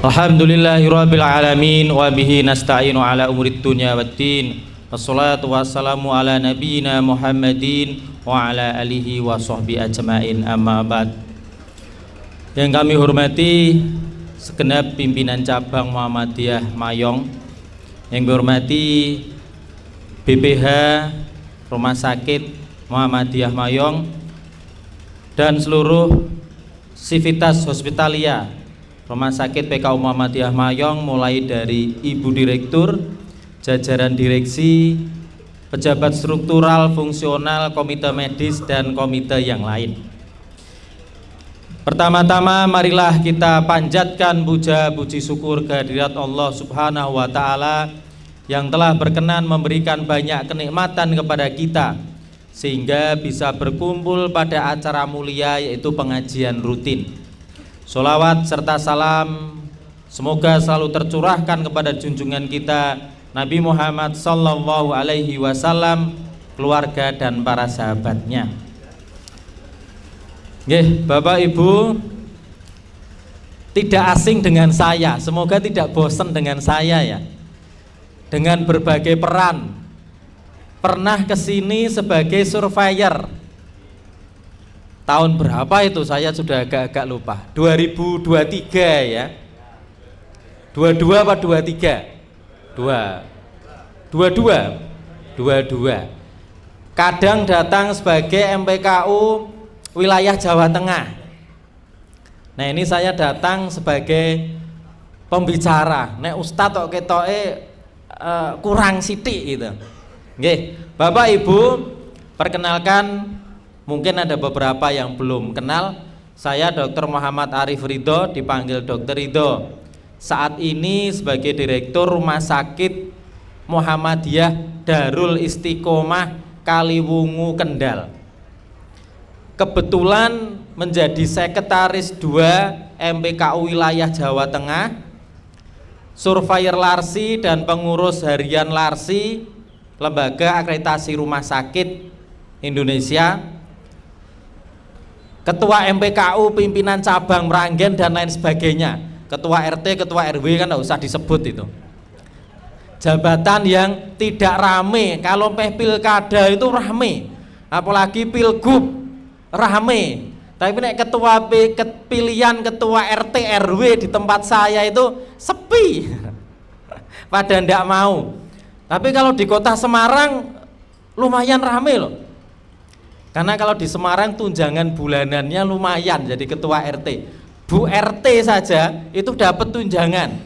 Alhamdulillahirabbil alamin wa bihi nasta'inu ala umurid dunya waddin. Wassalatu wassalamu ala nabiyyina Muhammadin wa ala alihi wa sahbihi ajmain, amma ba'd. Yang kami hormati segenap pimpinan cabang Muhammadiyah Mayong, yang kami hormati BPH Rumah Sakit Muhammadiyah Mayong dan seluruh sivitas hospitalia Rumah Sakit PKU Muhammadiyah Mayong, mulai dari Ibu Direktur, jajaran direksi, pejabat struktural, fungsional, komite medis, dan komite yang lain. Pertama-tama marilah kita panjatkan puja puji syukur kehadirat Allah Subhanahu wa Ta'ala yang telah berkenan memberikan banyak kenikmatan kepada kita sehingga bisa berkumpul pada acara mulia, yaitu pengajian rutin. Sholawat serta salam semoga selalu tercurahkan kepada junjungan kita Nabi Muhammad Sallallahu Alaihi Wasallam, keluarga dan para sahabatnya. Bapak Ibu, tidak asing dengan saya, semoga tidak bosan dengan saya ya, dengan berbagai peran. Pernah kesini sebagai surveyor. Tahun berapa itu saya sudah agak-agak lupa. 2023 ya. 22 apa 23? 22. Kadang datang sebagai MPKU wilayah Jawa Tengah. Nah, ini saya datang sebagai pembicara. Nek Ustadz kok ketoke kurang sithik gitu. Nggih, Bapak Ibu, perkenalkan, mungkin ada beberapa yang belum kenal. Saya Dr. Muhammad Arif Ridho, dipanggil Dr. Ridho. Saat ini sebagai Direktur Rumah Sakit Muhammadiyah Darul Istiqomah Kaliwungu, Kendal. Kebetulan menjadi Sekretaris 2 MPKU wilayah Jawa Tengah, Surveyor Larsi dan pengurus harian Larsi, Lembaga Akreditasi Rumah Sakit Indonesia, Ketua MPKU, pimpinan cabang Meranggen dan lain sebagainya. Ketua RT, Ketua RW kan tidak usah disebut itu. Jabatan yang tidak rame. Kalau pilkada itu rame, apalagi pilgub rame. Tapi nek ketua pilihan ketua RT RW di tempat saya itu sepi. Pada ndak mau. Tapi kalau di kota Semarang lumayan rame loh. Karena kalau di Semarang tunjangan bulanannya lumayan, jadi ketua RT. Bu RT saja itu dapat tunjangan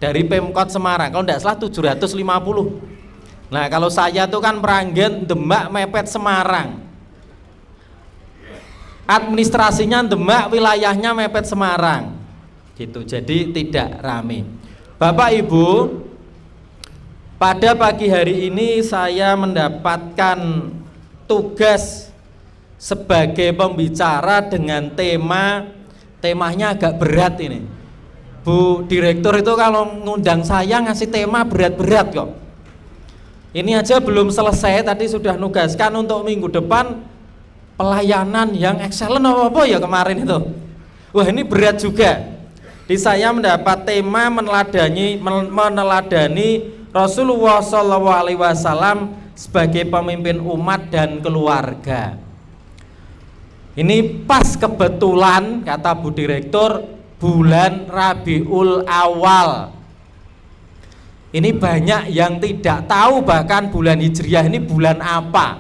dari Pemkot Semarang, kalau tidak salah 750. Nah, kalau saya tuh kan Meranggen, Demak, mepet Semarang. Administrasinya Demak, wilayahnya mepet Semarang. Gitu, jadi tidak rame. Bapak Ibu, pada pagi hari ini saya mendapatkan tugas sebagai pembicara dengan temanya agak berat ini. Bu Direktur itu kalau ngundang saya ngasih tema berat-berat kok. Ini aja belum selesai, tadi sudah nugaskan untuk minggu depan pelayanan yang excellent apa ya kemarin itu. Wah, ini berat juga. Di saya mendapat tema meneladani Rasulullah SAW sebagai pemimpin umat dan keluarga. Ini pas kebetulan, kata Bu Direktur, bulan Rabiul Awal. Ini banyak yang tidak tahu bahkan bulan Hijriah ini bulan apa.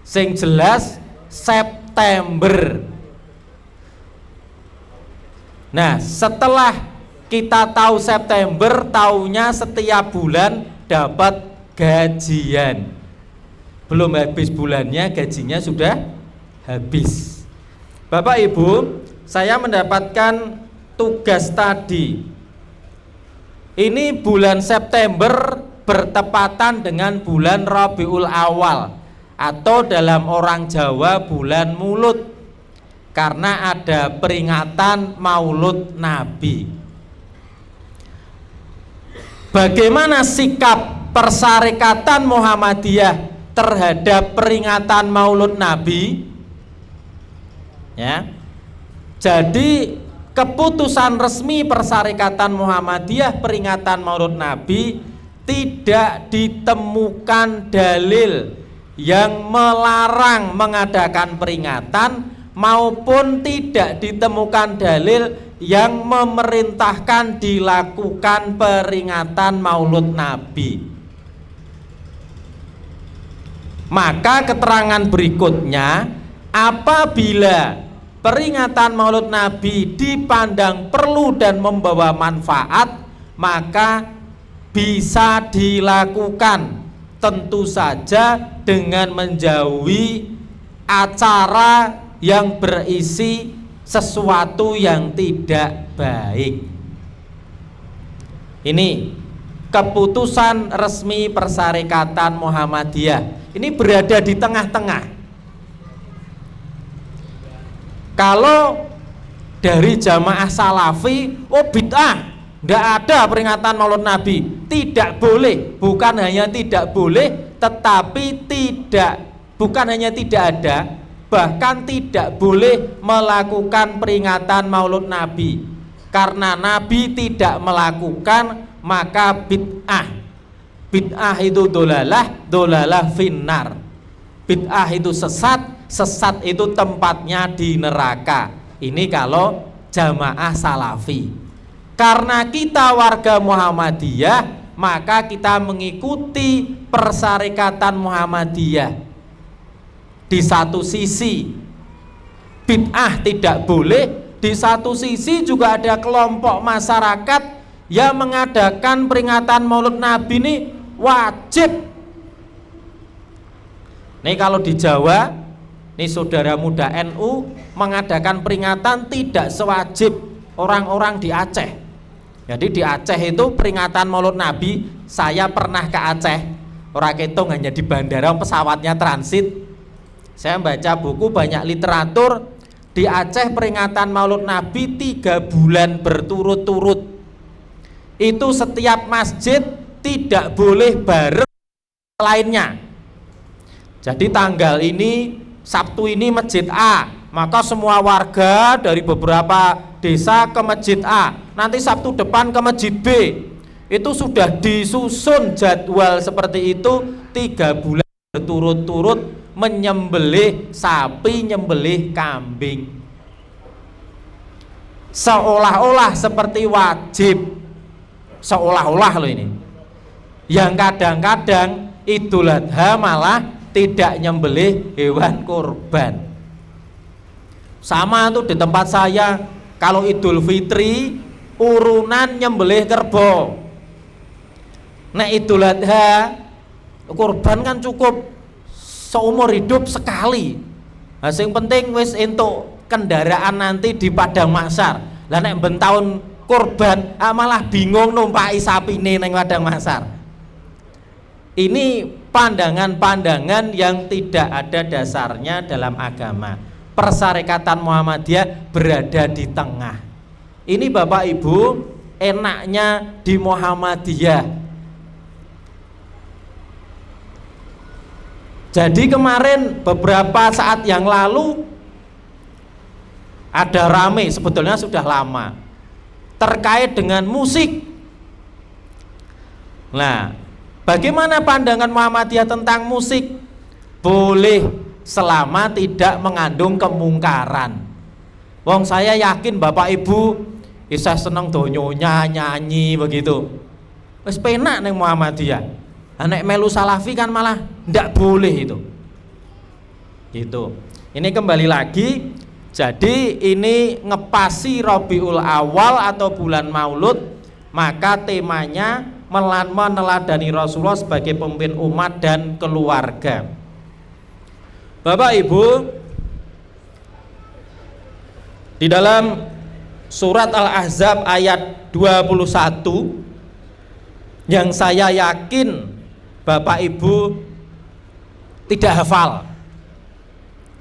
Sing jelas September. Nah, setelah kita tahu September, taunya setiap bulan dapat gajian. Belum habis bulannya gajinya sudah habis. Bapak Ibu, saya mendapatkan tugas tadi. Ini bulan September bertepatan dengan bulan Rabiul Awal, atau dalam orang Jawa bulan Mulut, karena ada peringatan Maulud Nabi. Bagaimana sikap Persyarikatan Muhammadiyah terhadap peringatan Maulud Nabi? Ya. Jadi keputusan resmi Persyarikatan Muhammadiyah peringatan Maulid Nabi, tidak ditemukan dalil yang melarang mengadakan peringatan maupun tidak ditemukan dalil yang memerintahkan dilakukan peringatan Maulid Nabi. Maka keterangan berikutnya, apabila peringatan Maulid Nabi dipandang perlu dan membawa manfaat, maka bisa dilakukan, tentu saja dengan menjauhi acara yang berisi sesuatu yang tidak baik. Ini keputusan resmi Persyarikatan Muhammadiyah. Ini berada di tengah-tengah. Kalau dari jamaah salafi, oh bid'ah, tidak ada peringatan Maulid Nabi, tidak boleh. Bukan hanya tidak boleh, tetapi bukan hanya tidak ada, bahkan tidak boleh melakukan peringatan Maulid Nabi. Karena Nabi tidak melakukan, maka bid'ah. Bid'ah itu dolalah finnar. Bid'ah itu sesat itu tempatnya di neraka. Ini kalau jamaah salafi. Karena kita warga Muhammadiyah, maka kita mengikuti Persyarikatan Muhammadiyah. Di satu sisi bid'ah tidak boleh, di satu sisi juga ada kelompok masyarakat yang mengadakan peringatan Maulid Nabi ini wajib. Nih kalau di Jawa, nih saudara muda NU mengadakan peringatan tidak sewajib orang-orang di Aceh. Jadi di Aceh itu peringatan Maulid Nabi, saya pernah ke Aceh, orang ketung hanya di bandara, pesawatnya transit. Saya baca buku, banyak literatur. Di Aceh peringatan Maulid Nabi 3 bulan berturut-turut. Itu setiap masjid tidak boleh bareng lainnya. Jadi tanggal ini, Sabtu ini masjid A, maka semua warga dari beberapa desa ke masjid A, nanti Sabtu depan ke masjid B. Itu sudah disusun jadwal seperti itu 3 bulan berturut-turut, menyembelih sapi, nyembelih kambing, seolah-olah seperti wajib, seolah-olah loh ini. Yang kadang-kadang Idul Adha malah tidak nyembelih hewan kurban. Sama tuh di tempat saya, kalau Idul Fitri urunan nyembelih kerbau. Nah Idul Adha kurban kan cukup seumur hidup sekali. Nah, yang penting wis entuk kendaraan nanti di padang mahsyar. Lah nek ben taun kurban malah bingung numpaki sapine ning padang mahsyar. Ini pandangan-pandangan yang tidak ada dasarnya dalam agama. Persyarikatan Muhammadiyah berada di tengah. Ini Bapak Ibu enaknya di Muhammadiyah. Jadi kemarin beberapa saat yang lalu ada rame, sebetulnya sudah lama, terkait dengan musik. Nah, bagaimana pandangan Muhammadiyah tentang musik? Boleh selama tidak mengandung kemungkaran. Wong saya yakin Bapak Ibu bisa seneng donyonya, nyanyi begitu. Wis penak neng Muhammadiyah. Anak melu salafi kan malah ndak boleh itu. Gitu. Ini kembali lagi. Jadi ini ngepasi Rabiul Awal atau bulan Maulud, maka temanya meneladani Rasulullah sebagai pemimpin umat dan keluarga. Bapak Ibu, di dalam surat Al-Ahzab ayat 21 yang saya yakin Bapak Ibu tidak hafal.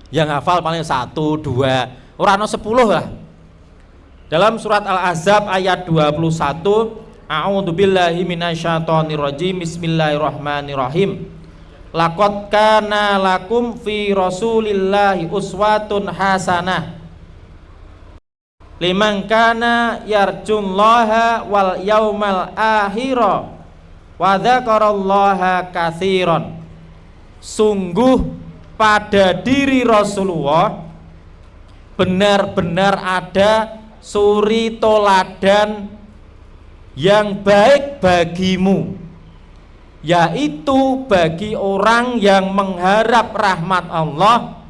Yang hafal paling 1, 2, orang 10 lah. Dalam surat Al-Ahzab ayat 21, A'udzubillahi minasyaitonirrajim, bismillahirrahmanirrahim. Laqad kana lakum fi Rasulillahi uswatun hasanah liman kana yarjullaha wal yaumal akhira wa dzakarallaha katsiran. Sungguh pada diri Rasulullah benar-benar ada suri toladan yang baik bagimu, yaitu bagi orang yang mengharap rahmat Allah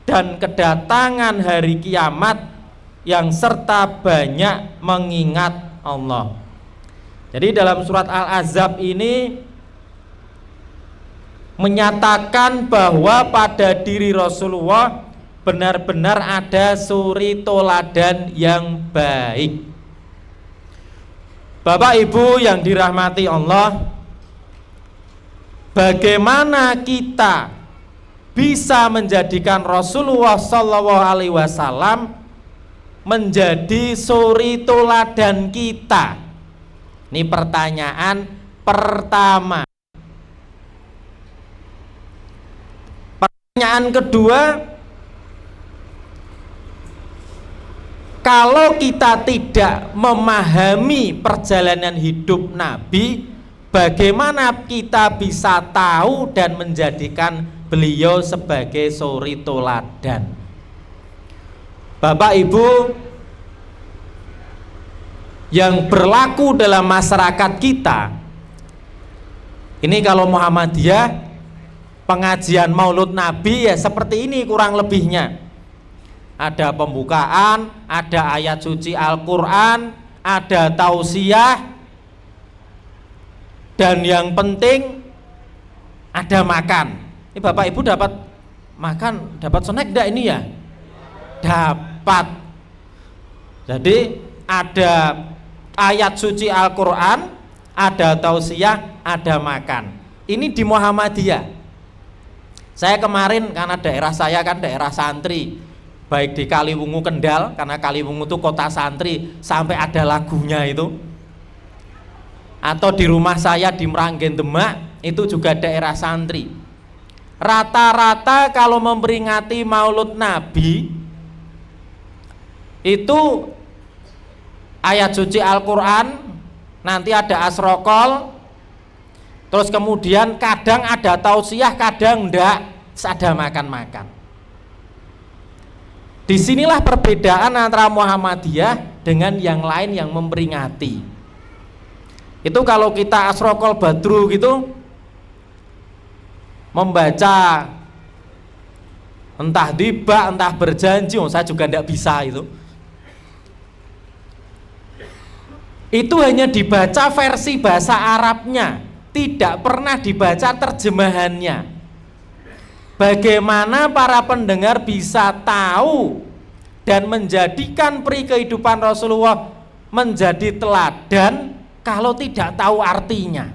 dan kedatangan hari kiamat, yang serta banyak mengingat Allah. Jadi dalam surat Al-Ahzab ini menyatakan bahwa pada diri Rasulullah benar-benar ada suri toladan yang baik. Bapak Ibu yang dirahmati Allah, bagaimana kita bisa menjadikan Rasulullah Shallallahu Alaihi Wasallam menjadi suri toladan kita? Ini pertanyaan pertama. Pertanyaan kedua, kalau kita tidak memahami perjalanan hidup Nabi, bagaimana kita bisa tahu dan menjadikan beliau sebagai suri toladan? Bapak Ibu yang berlaku dalam masyarakat kita ini, kalau Muhammadiyah pengajian Maulud Nabi ya seperti ini kurang lebihnya. Ada pembukaan, ada ayat suci Al-Quran, ada tausiah, dan yang penting ada makan. Ini Bapak Ibu dapat makan, dapat snack enggak ini ya? Dapat. Jadi ada ayat suci Al-Quran, ada tausiah, ada makan. Ini di Muhammadiyah. Saya kemarin, karena daerah saya kan daerah santri, baik di Kaliwungu Kendal, karena Kaliwungu itu kota santri sampai ada lagunya itu, atau di rumah saya di Meranggen Demak itu juga daerah santri. Rata-rata kalau memperingati Maulud Nabi itu ayat suci Al-Quran, nanti ada asrokol, terus kemudian kadang ada tausiah, kadang enggak, ada makan-makan. Disinilah perbedaan antara Muhammadiyah dengan yang lain yang memperingati. Itu kalau kita asrokol badru gitu, membaca entah tiba, entah berjanji, saya juga enggak bisa itu. Itu hanya dibaca versi bahasa Arabnya, tidak pernah dibaca terjemahannya. Bagaimana para pendengar bisa tahu dan menjadikan peri kehidupan Rasulullah menjadi teladan kalau tidak tahu artinya?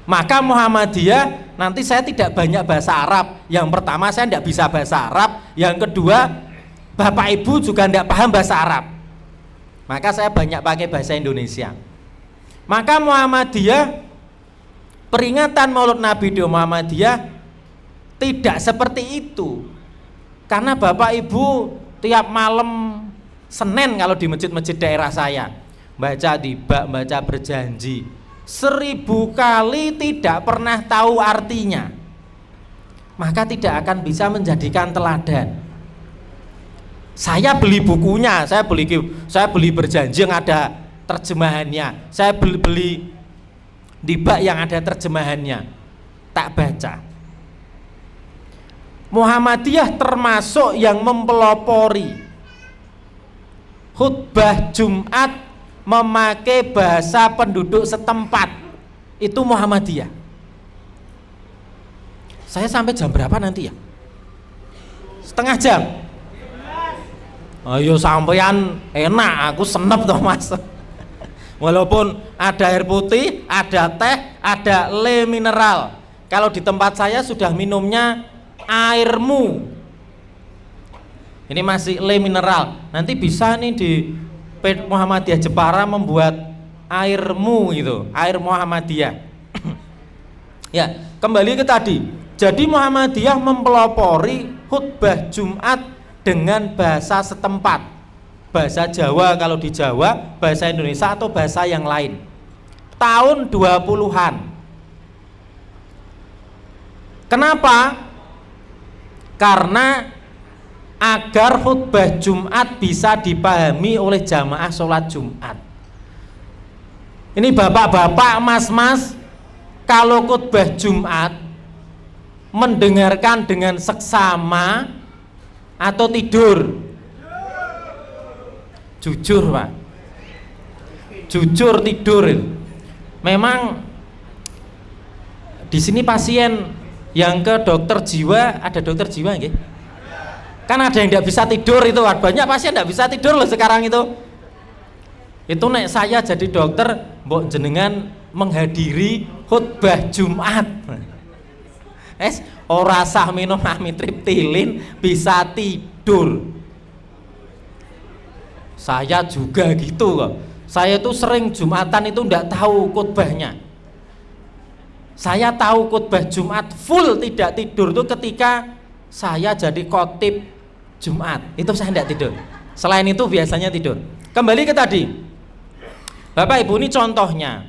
Maka Muhammadiyah, nanti saya tidak banyak bahasa Arab. Yang pertama, saya tidak bisa bahasa Arab. Yang kedua, Bapak Ibu juga tidak paham bahasa Arab. Maka saya banyak pakai bahasa Indonesia. Maka Muhammadiyah, peringatan Maulud Nabi di Muhammadiyah tidak seperti itu. Karena Bapak Ibu tiap malam Senin kalau di masjid-masjid daerah saya baca tiba, baca berjanji 1000 kali tidak pernah tahu artinya, maka tidak akan bisa menjadikan teladan. Saya beli bukunya, saya beli berjanji yang ada terjemahannya, saya beli tiba yang ada terjemahannya, tak baca. Muhammadiyah termasuk yang mempelopori khutbah Jumat memakai bahasa penduduk setempat. Itu Muhammadiyah. Saya sampai jam berapa nanti ya? Setengah jam. Ayo sampean enak, aku senep toh Mas. Walaupun ada air putih, ada teh, ada le mineral. Kalau di tempat saya sudah minumnya airmu. Ini masih le mineral. Nanti bisa nih di Muhammadiyah Jepara membuat airmu gitu, air Muhammadiyah. Ya, kembali ke tadi. Jadi Muhammadiyah mempelopori khutbah Jumat dengan bahasa setempat, bahasa Jawa kalau di Jawa, bahasa Indonesia atau bahasa yang lain. Tahun 20-an. Kenapa? Karena agar khutbah Jumat bisa dipahami oleh jamaah sholat Jumat. Ini bapak-bapak, mas-mas, kalau khutbah Jumat mendengarkan dengan seksama atau tidur? Jujur Pak, jujur tidur. Memang di sini pasien yang ke dokter jiwa, ada dokter jiwa nggih? Kan ada yang tidak bisa tidur itu, banyak pasien tidak bisa tidur loh sekarang itu. Itu nek saya jadi dokter, mbok jenengan menghadiri khutbah Jumat. Ora sah minum amitriptilin bisa tidur. Saya juga gitu kok. Saya tuh sering Jumatan itu ndak tahu khutbahnya. Saya tahu khutbah Jumat full tidak tidur tuh ketika saya jadi khotib Jumat. Itu saya ndak tidur. Selain itu biasanya tidur. Kembali ke tadi. Bapak Ibu, ini contohnya.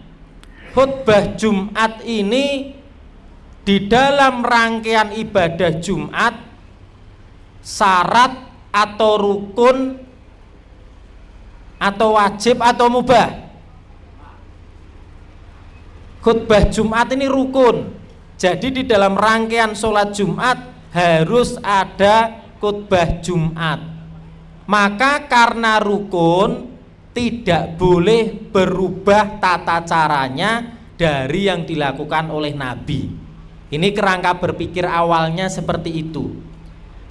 Khutbah Jumat ini di dalam rangkaian ibadah Jumat, syarat atau rukun atau wajib atau mubah. Khutbah Jumat ini rukun. Jadi di dalam rangkaian sholat Jumat harus ada khutbah Jumat. Maka karena rukun, tidak boleh berubah tata caranya dari yang dilakukan oleh Nabi. Ini kerangka berpikir awalnya seperti itu.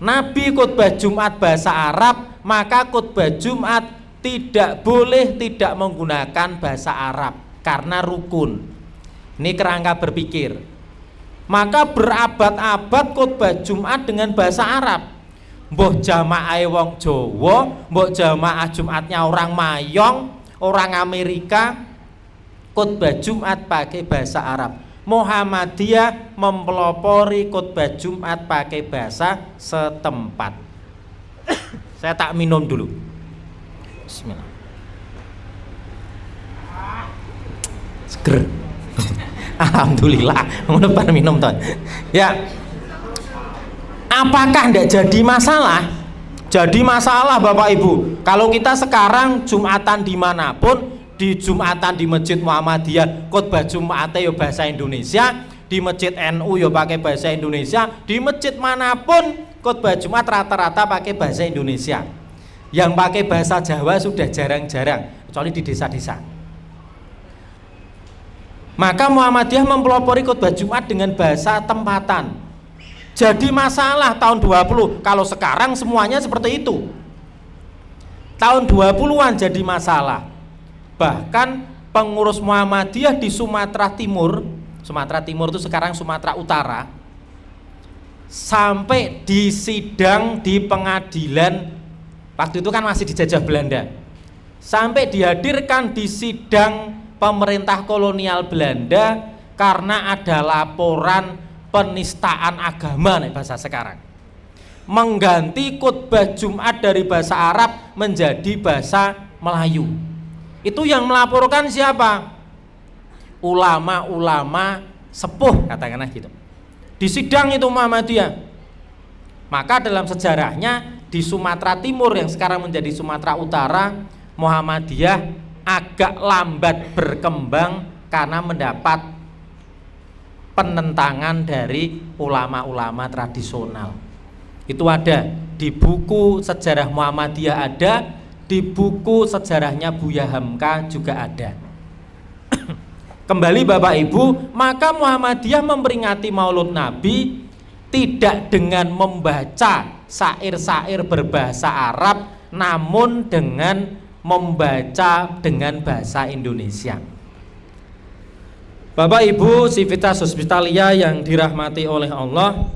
Nabi khutbah Jumat bahasa Arab, maka khutbah Jumat tidak boleh tidak menggunakan bahasa Arab karena rukun. Ini kerangka berpikir. Maka berabad-abad khutbah Jumat dengan bahasa Arab. Mbok jamaah wong Jawa, mbok jamaah Jumatnya orang Mayong, orang Amerika, khutbah Jumat pakai bahasa Arab. Muhammadiyah mempelopori khutbah Jumat pakai bahasa setempat. Saya tak minum dulu. Bismillah. Seger. Alhamdulillah, depan minum toh. Ya. Apakah tidak jadi masalah? Jadi masalah Bapak Ibu. Kalau kita sekarang Jumatan dimanapun, di Jumatan di Masjid Muhammadiyah khutbah Jumatnya ya bahasa Indonesia, di Masjid NU ya pakai bahasa Indonesia, di masjid manapun khutbah Jumat rata-rata pakai bahasa Indonesia. Yang pakai bahasa Jawa sudah jarang-jarang, kecuali di desa-desa. Maka Muhammadiyah mempelopori khutbah Jumat dengan bahasa tempatan. Jadi masalah tahun 20, kalau sekarang semuanya seperti itu. Tahun 20-an jadi masalah. Bahkan pengurus Muhammadiyah di Sumatera Timur itu sekarang Sumatera Utara, sampai disidang di pengadilan, waktu itu kan masih dijajah Belanda, sampai dihadirkan di sidang pemerintah kolonial Belanda karena ada laporan penistaan agama nih bahasa sekarang, mengganti khutbah Jumat dari bahasa Arab menjadi bahasa Melayu. Itu yang melaporkan siapa? Ulama-ulama sepuh, katakanlah gitu. Di sidang itu Muhammadiyah. Maka dalam sejarahnya di Sumatera Timur yang sekarang menjadi Sumatera Utara, Muhammadiyah agak lambat berkembang karena mendapat penentangan dari ulama-ulama tradisional. Itu ada di buku sejarah Muhammadiyah, ada di buku sejarahnya Buya Hamka juga ada. Kembali Bapak Ibu, maka Muhammadiyah memperingati Maulud Nabi tidak dengan membaca syair-syair berbahasa Arab, namun dengan membaca dengan bahasa Indonesia. Bapak Ibu Civitas Hospitalia yang dirahmati oleh Allah,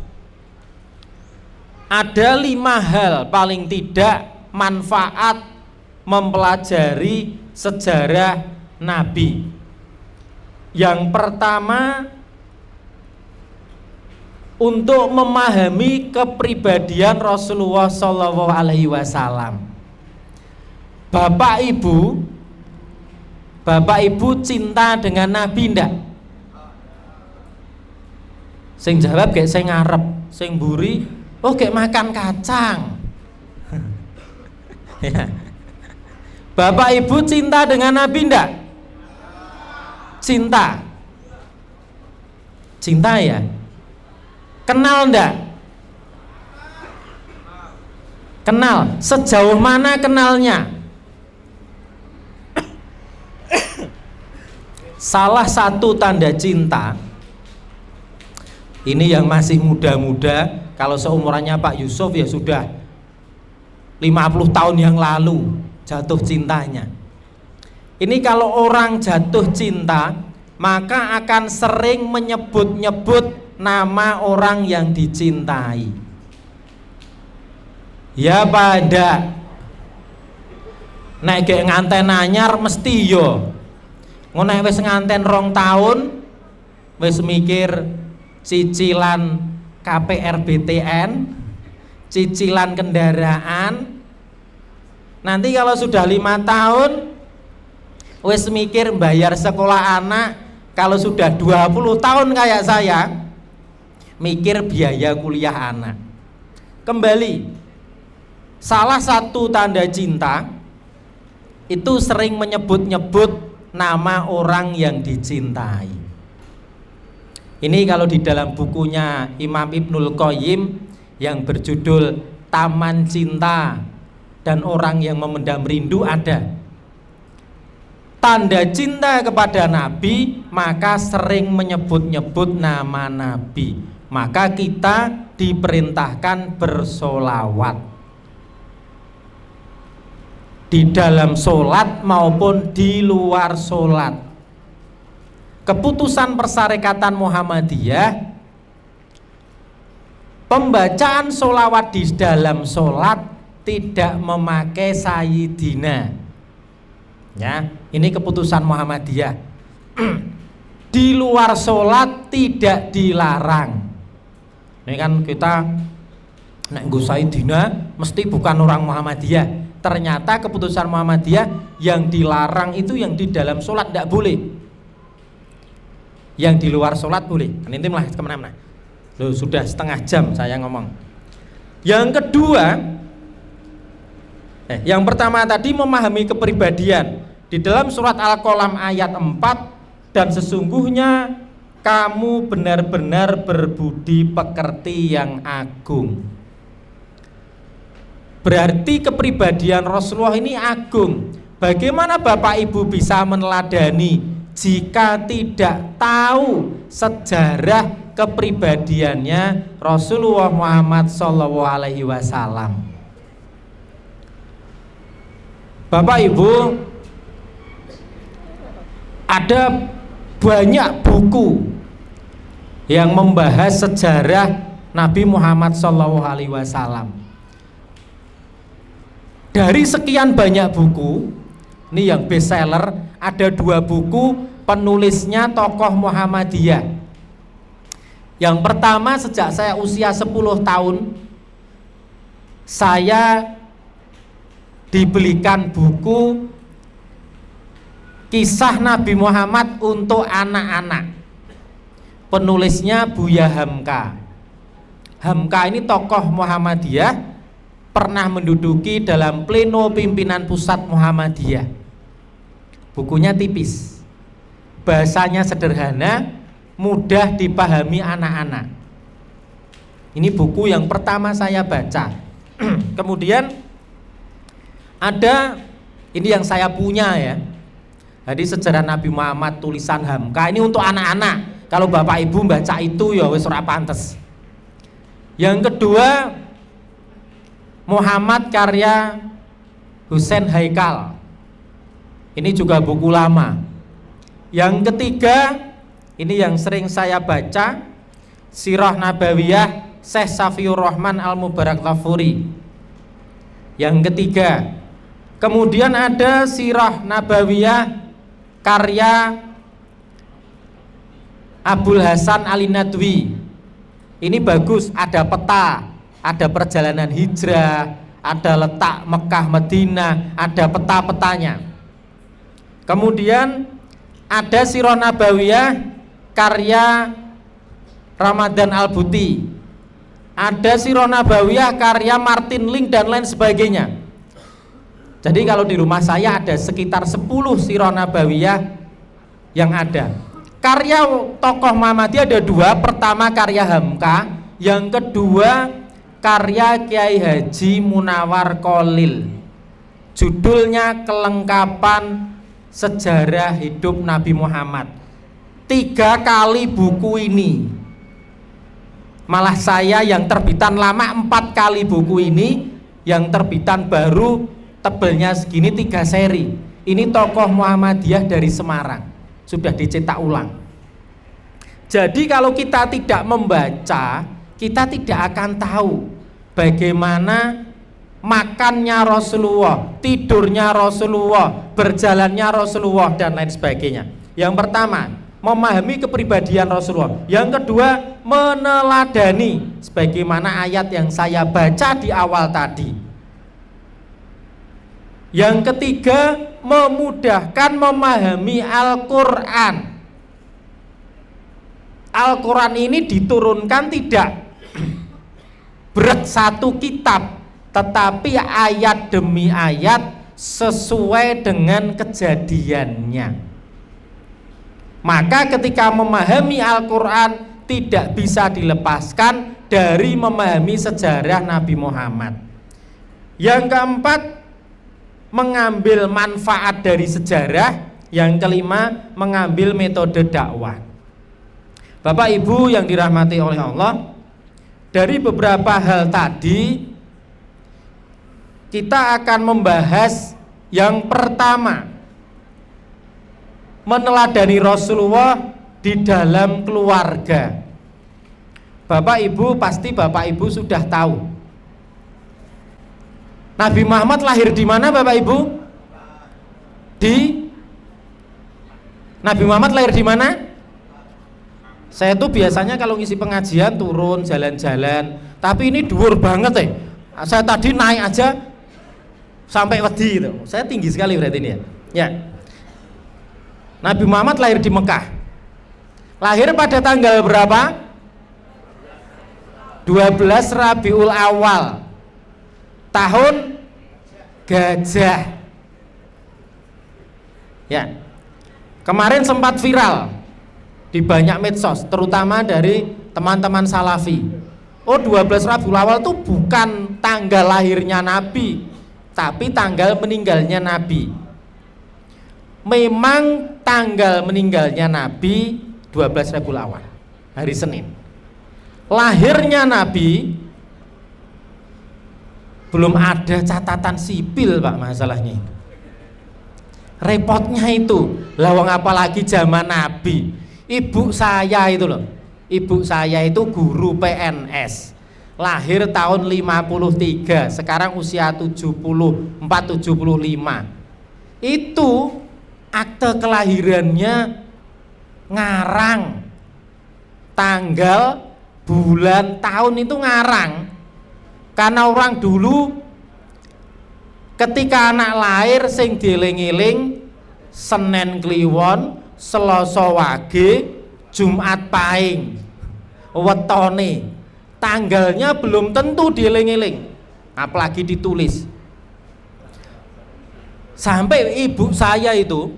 ada 5 hal paling tidak manfaat mempelajari sejarah Nabi. Yang pertama, untuk memahami kepribadian Rasulullah Shallallahu Alaihi Wasallam. Bapak Ibu cinta dengan Nabi ndak? Sing jawab kayak sing ngarep, sing mburi, oh kayak makan kacang. Ya. Bapak Ibu cinta dengan Nabi ndak? Cinta. Cinta ya. Kenal ndak? Kenal. Sejauh mana kenalnya? Salah satu tanda cinta ini yang masih muda-muda, kalau seumurannya Pak Yusuf ya sudah 50 tahun yang lalu jatuh cintanya. Ini kalau orang jatuh cinta, maka akan sering menyebut-nyebut nama orang yang dicintai. Ya pada nek gek nganten anyar mesti yo. Ngono wis nganten 2 tahun wis mikir cicilan KPRBTN, cicilan kendaraan. Nanti kalau sudah 5 tahun wis mikir bayar sekolah anak. Kalau sudah 20 tahun kayak saya mikir biaya kuliah anak. Kembali, salah satu tanda cinta itu sering menyebut-nyebut nama orang yang dicintai. Ini kalau di dalam bukunya Imam Ibnul Qayyim yang berjudul Taman Cinta dan Orang yang Memendam Rindu ada. Tanda cinta kepada Nabi maka sering menyebut-nyebut nama Nabi. Maka kita diperintahkan bersolawat di dalam solat maupun di luar solat. Keputusan Persarekatan Muhammadiyah, pembacaan solawat di dalam solat tidak memakai Sayyidina. Ya, ini keputusan Muhammadiyah. Di luar solat tidak dilarang. Ini kan kita nek nggo Sayyidina mesti bukan orang Muhammadiyah. Ternyata keputusan Muhammadiyah yang dilarang itu yang di dalam sholat tidak boleh, yang di luar sholat boleh. Kan intim lah kemana-mana. Loh, sudah setengah jam saya ngomong. Yang kedua, yang pertama tadi memahami kepribadian. Di dalam surat Al-Qalam ayat 4, dan sesungguhnya kamu benar-benar berbudi pekerti yang agung. Berarti kepribadian Rasulullah ini agung. Bagaimana Bapak Ibu bisa meneladani jika tidak tahu sejarah kepribadiannya Rasulullah Muhammad SAW? Bapak Ibu, ada banyak buku yang membahas sejarah Nabi Muhammad SAW. Dari sekian banyak buku, ini yang best seller, ada 2 buku penulisnya tokoh Muhammadiyah. Yang pertama, sejak saya usia 10 tahun, saya dibelikan buku Kisah Nabi Muhammad untuk anak-anak. Penulisnya Buya Hamka. Hamka ini tokoh Muhammadiyah, pernah menduduki dalam pleno pimpinan pusat Muhammadiyah. Bukunya tipis, bahasanya sederhana, mudah dipahami anak-anak. Ini buku yang pertama saya baca. Kemudian ada ini yang saya punya ya. Jadi sejarah Nabi Muhammad tulisan Hamka ini untuk anak-anak. Kalau Bapak Ibu baca itu ya wis ora pantes. Yang kedua, Muhammad karya Husain Haikal. Ini juga buku lama. Yang ketiga, ini yang sering saya baca, Sirah Nabawiyah Syekh Safiur Rahman Al-Mubarak Tafuri. Yang ketiga. Kemudian ada Sirah Nabawiyah karya Abul Hasan Ali Nadwi. Ini bagus, ada peta, ada perjalanan hijrah, ada letak Mekah Madinah, ada peta-petanya. Kemudian ada Sirah Nabawiyah karya Ramadan Al-Buti, ada Sirah Nabawiyah karya Martin Link dan lain sebagainya. Jadi kalau di rumah saya ada sekitar 10 Sirah Nabawiyah yang ada. Karya tokoh Muhammadiyah ada 2, pertama karya Hamka, yang kedua karya Kiai Haji Munawar Kolil, judulnya Kelengkapan Sejarah Hidup Nabi Muhammad. 3 kali buku ini, malah saya yang terbitan lama 4 kali buku ini, yang terbitan baru tebelnya segini 3 seri. Ini tokoh Muhammadiyah dari Semarang, sudah dicetak ulang. Jadi kalau kita tidak membaca, kita tidak akan tahu bagaimana makannya Rasulullah, tidurnya Rasulullah, berjalannya Rasulullah dan lain sebagainya. Yang pertama, memahami kepribadian Rasulullah. Yang kedua, meneladani sebagaimana ayat yang saya baca di awal tadi. Yang ketiga, memudahkan memahami Al-Quran. Al-Quran ini diturunkan tidak berat satu kitab, tetapi ayat demi ayat sesuai dengan kejadiannya. Maka ketika memahami Al-Quran tidak bisa dilepaskan dari memahami sejarah Nabi Muhammad. Yang keempat, mengambil manfaat dari sejarah. Yang kelima, mengambil metode dakwah. Bapak Ibu yang dirahmati oleh Allah, dari beberapa hal tadi kita akan membahas yang pertama, meneladani Rasulullah di dalam keluarga. Bapak Ibu, pasti Bapak Ibu sudah tahu Nabi Muhammad lahir di mana Bapak Ibu? Nabi Muhammad lahir di mana? Saya tuh biasanya kalau ngisi pengajian turun jalan-jalan, tapi ini dhuwur banget ya. Saya tadi naik aja sampai wedi itu. Saya tinggi sekali berarti ini ya. Ya. Nabi Muhammad lahir di Mekah. Lahir pada tanggal berapa? 12 Rabiul Awal. Tahun Gajah. Ya. Kemarin sempat viral di banyak medsos, terutama dari teman-teman Salafi. Oh, 12 Rabiul Awal itu bukan tanggal lahirnya Nabi, tapi tanggal meninggalnya Nabi. Memang tanggal meninggalnya Nabi 12 Rabiul Awal, hari Senin. Lahirnya Nabi belum ada catatan sipil, Pak, masalahnya itu. Repotnya itu, lawang apalagi zaman Nabi. Ibu saya itu loh, ibu saya itu guru PNS, lahir tahun 53, sekarang usia 74-75. Itu akte kelahirannya ngarang, tanggal, bulan, tahun itu ngarang. Karena orang dulu ketika anak lahir sing dieling-eling Senin Kliwon, Selasa Wage, Jumat Pahing, wetone, tanggalnya belum tentu dieling-eling, apalagi ditulis. Sampai ibu saya itu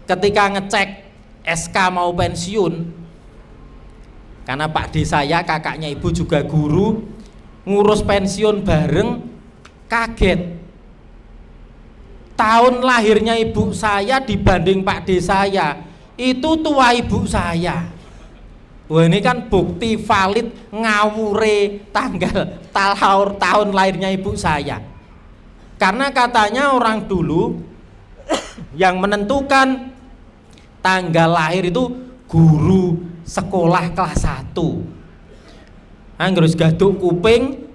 ketika ngecek SK mau pensiun, karena Pak D saya kakaknya ibu juga guru, ngurus pensiun bareng, kaget. Tahun lahirnya ibu saya dibanding Pak D saya itu tua ibu saya. Wah, ini kan bukti valid ngawure tanggal tahun lahirnya ibu saya. Karena katanya orang dulu yang menentukan tanggal lahir itu guru sekolah kelas 1. Anggrus gaduk kuping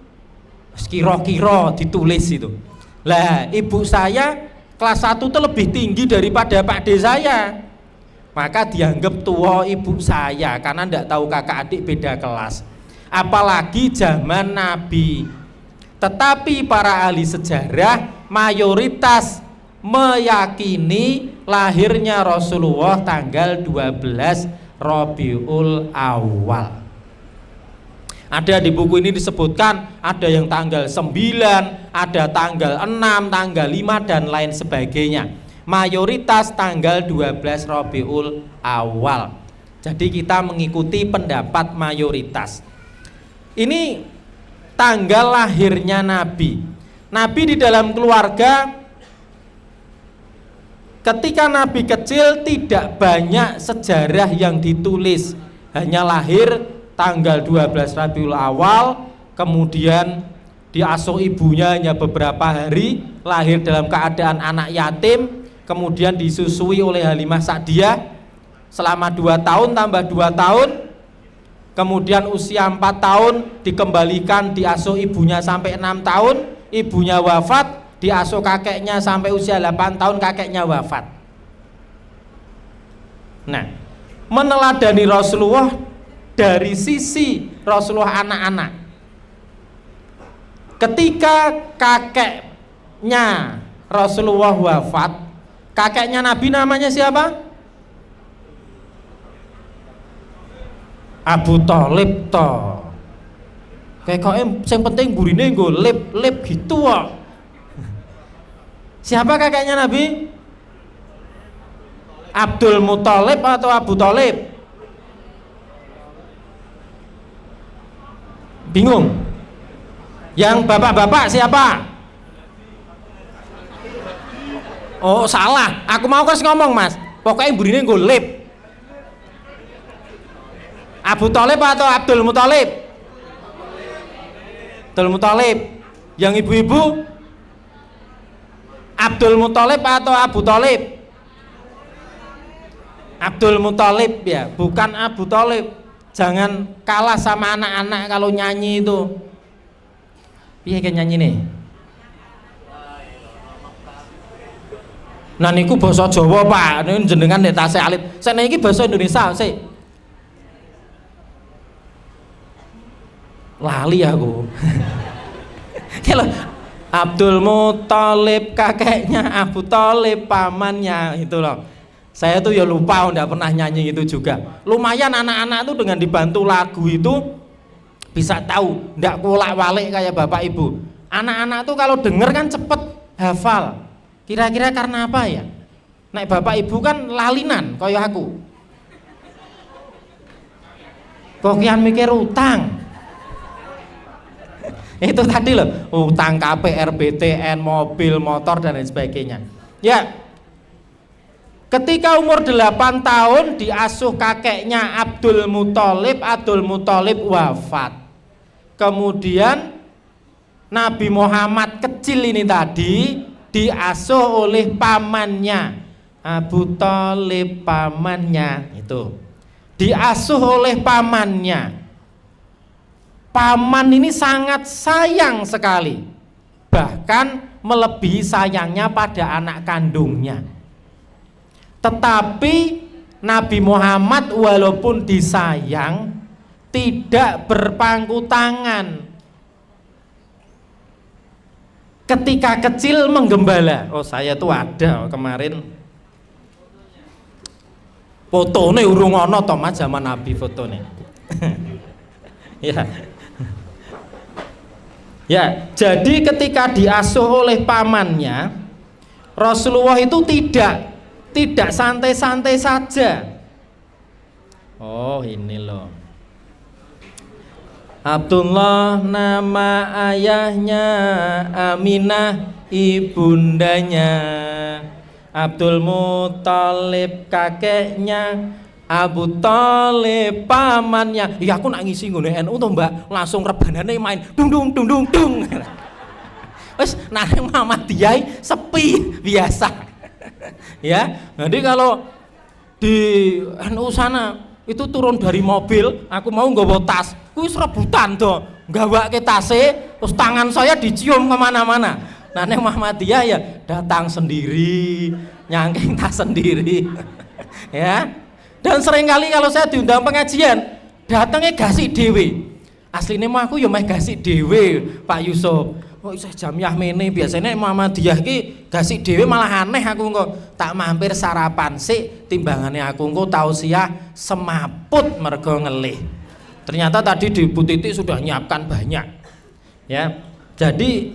kira-kira ditulis itu. Lah, ibu saya kelas 1 itu lebih tinggi daripada Pak D saya. Maka dianggap tua ibu saya karena tidak tahu kakak adik beda kelas. apalagi zaman Nabi. Tetapi para ahli sejarah mayoritas meyakini lahirnya Rasulullah tanggal 12 Rabiul Awal. Ada di buku ini disebutkan ada yang tanggal 9, ada tanggal 6, tanggal 5 dan lain sebagainya. Mayoritas tanggal 12 Rabiul Awal. Jadi kita mengikuti pendapat mayoritas. Ini tanggal lahirnya Nabi. Nabi di dalam keluarga, ketika Nabi kecil tidak banyak sejarah yang ditulis, hanya lahir tanggal 12 Rabiul Awal, kemudian diasuh ibunya hanya beberapa hari, lahir dalam keadaan anak yatim, kemudian disusui oleh Halimah Sa'diyah selama 2 tahun tambah 2 tahun, kemudian usia 4 tahun dikembalikan diasuh ibunya sampai 6 tahun, ibunya wafat, diasuh kakeknya sampai usia 8 tahun, kakeknya wafat. Nah, meneladani Rasulullah dari sisi Rasulullah anak-anak. Ketika kakeknya Rasulullah wafat, kakeknya Nabi namanya siapa? Abu Thalib toh. Kayak yang penting burine nggo lip gitu kok. Siapa kakeknya Nabi? Abdul Muthalib atau Abu Thalib? Bingung? Yang bapak-bapak siapa? Oh salah, aku mau kasih ngomong mas. Pokoknya burine nggo lip. Abu Thalib atau Abdul Muthalib? Abdul Muthalib. Yang ibu-ibu? Abdul Muthalib atau Abu Thalib? Abdul Muthalib ya, bukan Abu Thalib. Jangan kalah sama anak-anak kalau nyanyi itu. Piye kan nyanyi nih? Nah niku basa Jawa Pak, niku jenengan nek tasih alit. Saiki basa Indonesia sih. Lali aku. Kalau Abdul Muthalib kakeknya Abu Thalib pamannya itu loh. Saya tuh ya lupa, enggak pernah nyanyi itu juga. Lumayan anak-anak tuh dengan dibantu lagu itu bisa tahu, enggak kolak-walik kayak bapak ibu. Anak-anak tuh kalau denger kan cepet hafal. Kira-kira karena apa ya? Nek bapak ibu kan lalinan kayak aku. Kokian mikir utang. Itu tadi loh, utang KPR, BTN, mobil, motor dan lain sebagainya. Ya. Ketika umur 8 tahun diasuh kakeknya Abdul Muthalib wafat. Kemudian Nabi Muhammad kecil ini tadi diasuh oleh pamannya Abu Thalib, pamannya itu diasuh oleh pamannya. Paman ini sangat sayang sekali, bahkan melebihi sayangnya pada anak kandungnya. Tetapi Nabi Muhammad walaupun disayang tidak berpangku tangan. Ketika kecil menggembala. Oh saya tuh ada kemarin fotone urung ana to Mas zaman Nabi fotone. Ya. Ya, jadi ketika diasuh oleh pamannya, Rasulullah itu tidak santai-santai saja. Oh ini loh, Abdullah nama ayahnya, Aminah ibundanya, Abdul Muthalib kakeknya, Abu Thalib pamannya. Iya aku nak ngisi ngene NU to Mbak, langsung rebanane main dung dung dung dung dung. Wes nang Muhammadiyah sepi biasa. Ya, jadi kalau di NU sana itu turun dari mobil, aku mau nggawa tas, kuwi rebutan to, gawake tase, terus tangan saya dicium kemana-mana. Nah nek Muhammadiyah ya datang sendiri, nyangking tas sendiri. Ya. Dan seringkali kalau saya diundang pengajian, datangnya gasi dewe. Asline mah aku ya meh gasik dhewe Pak Yusuf. Kok isih jamiah mene, biasanya Muhammadiyah ki gasik dhewe malah aneh aku kok. Tak mampir sarapan sik timbangane aku engko tausiah semaput mergo ngelih. Ternyata tadi di Bu Titi sudah nyiapkan banyak. Ya. Jadi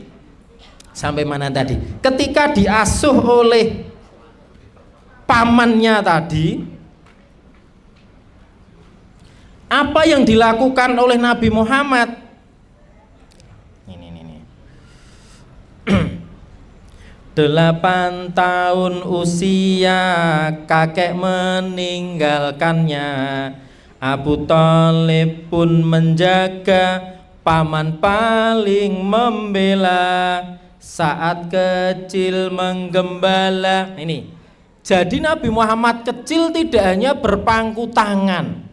sampai mana tadi? Ketika diasuh oleh pamannya tadi, apa yang dilakukan oleh Nabi Muhammad? 8 tahun usia kakek meninggalkannya. Abu Thalib pun menjaga, paman paling membela saat kecil menggembala. Ini jadi Nabi Muhammad kecil tidak hanya berpangku tangan,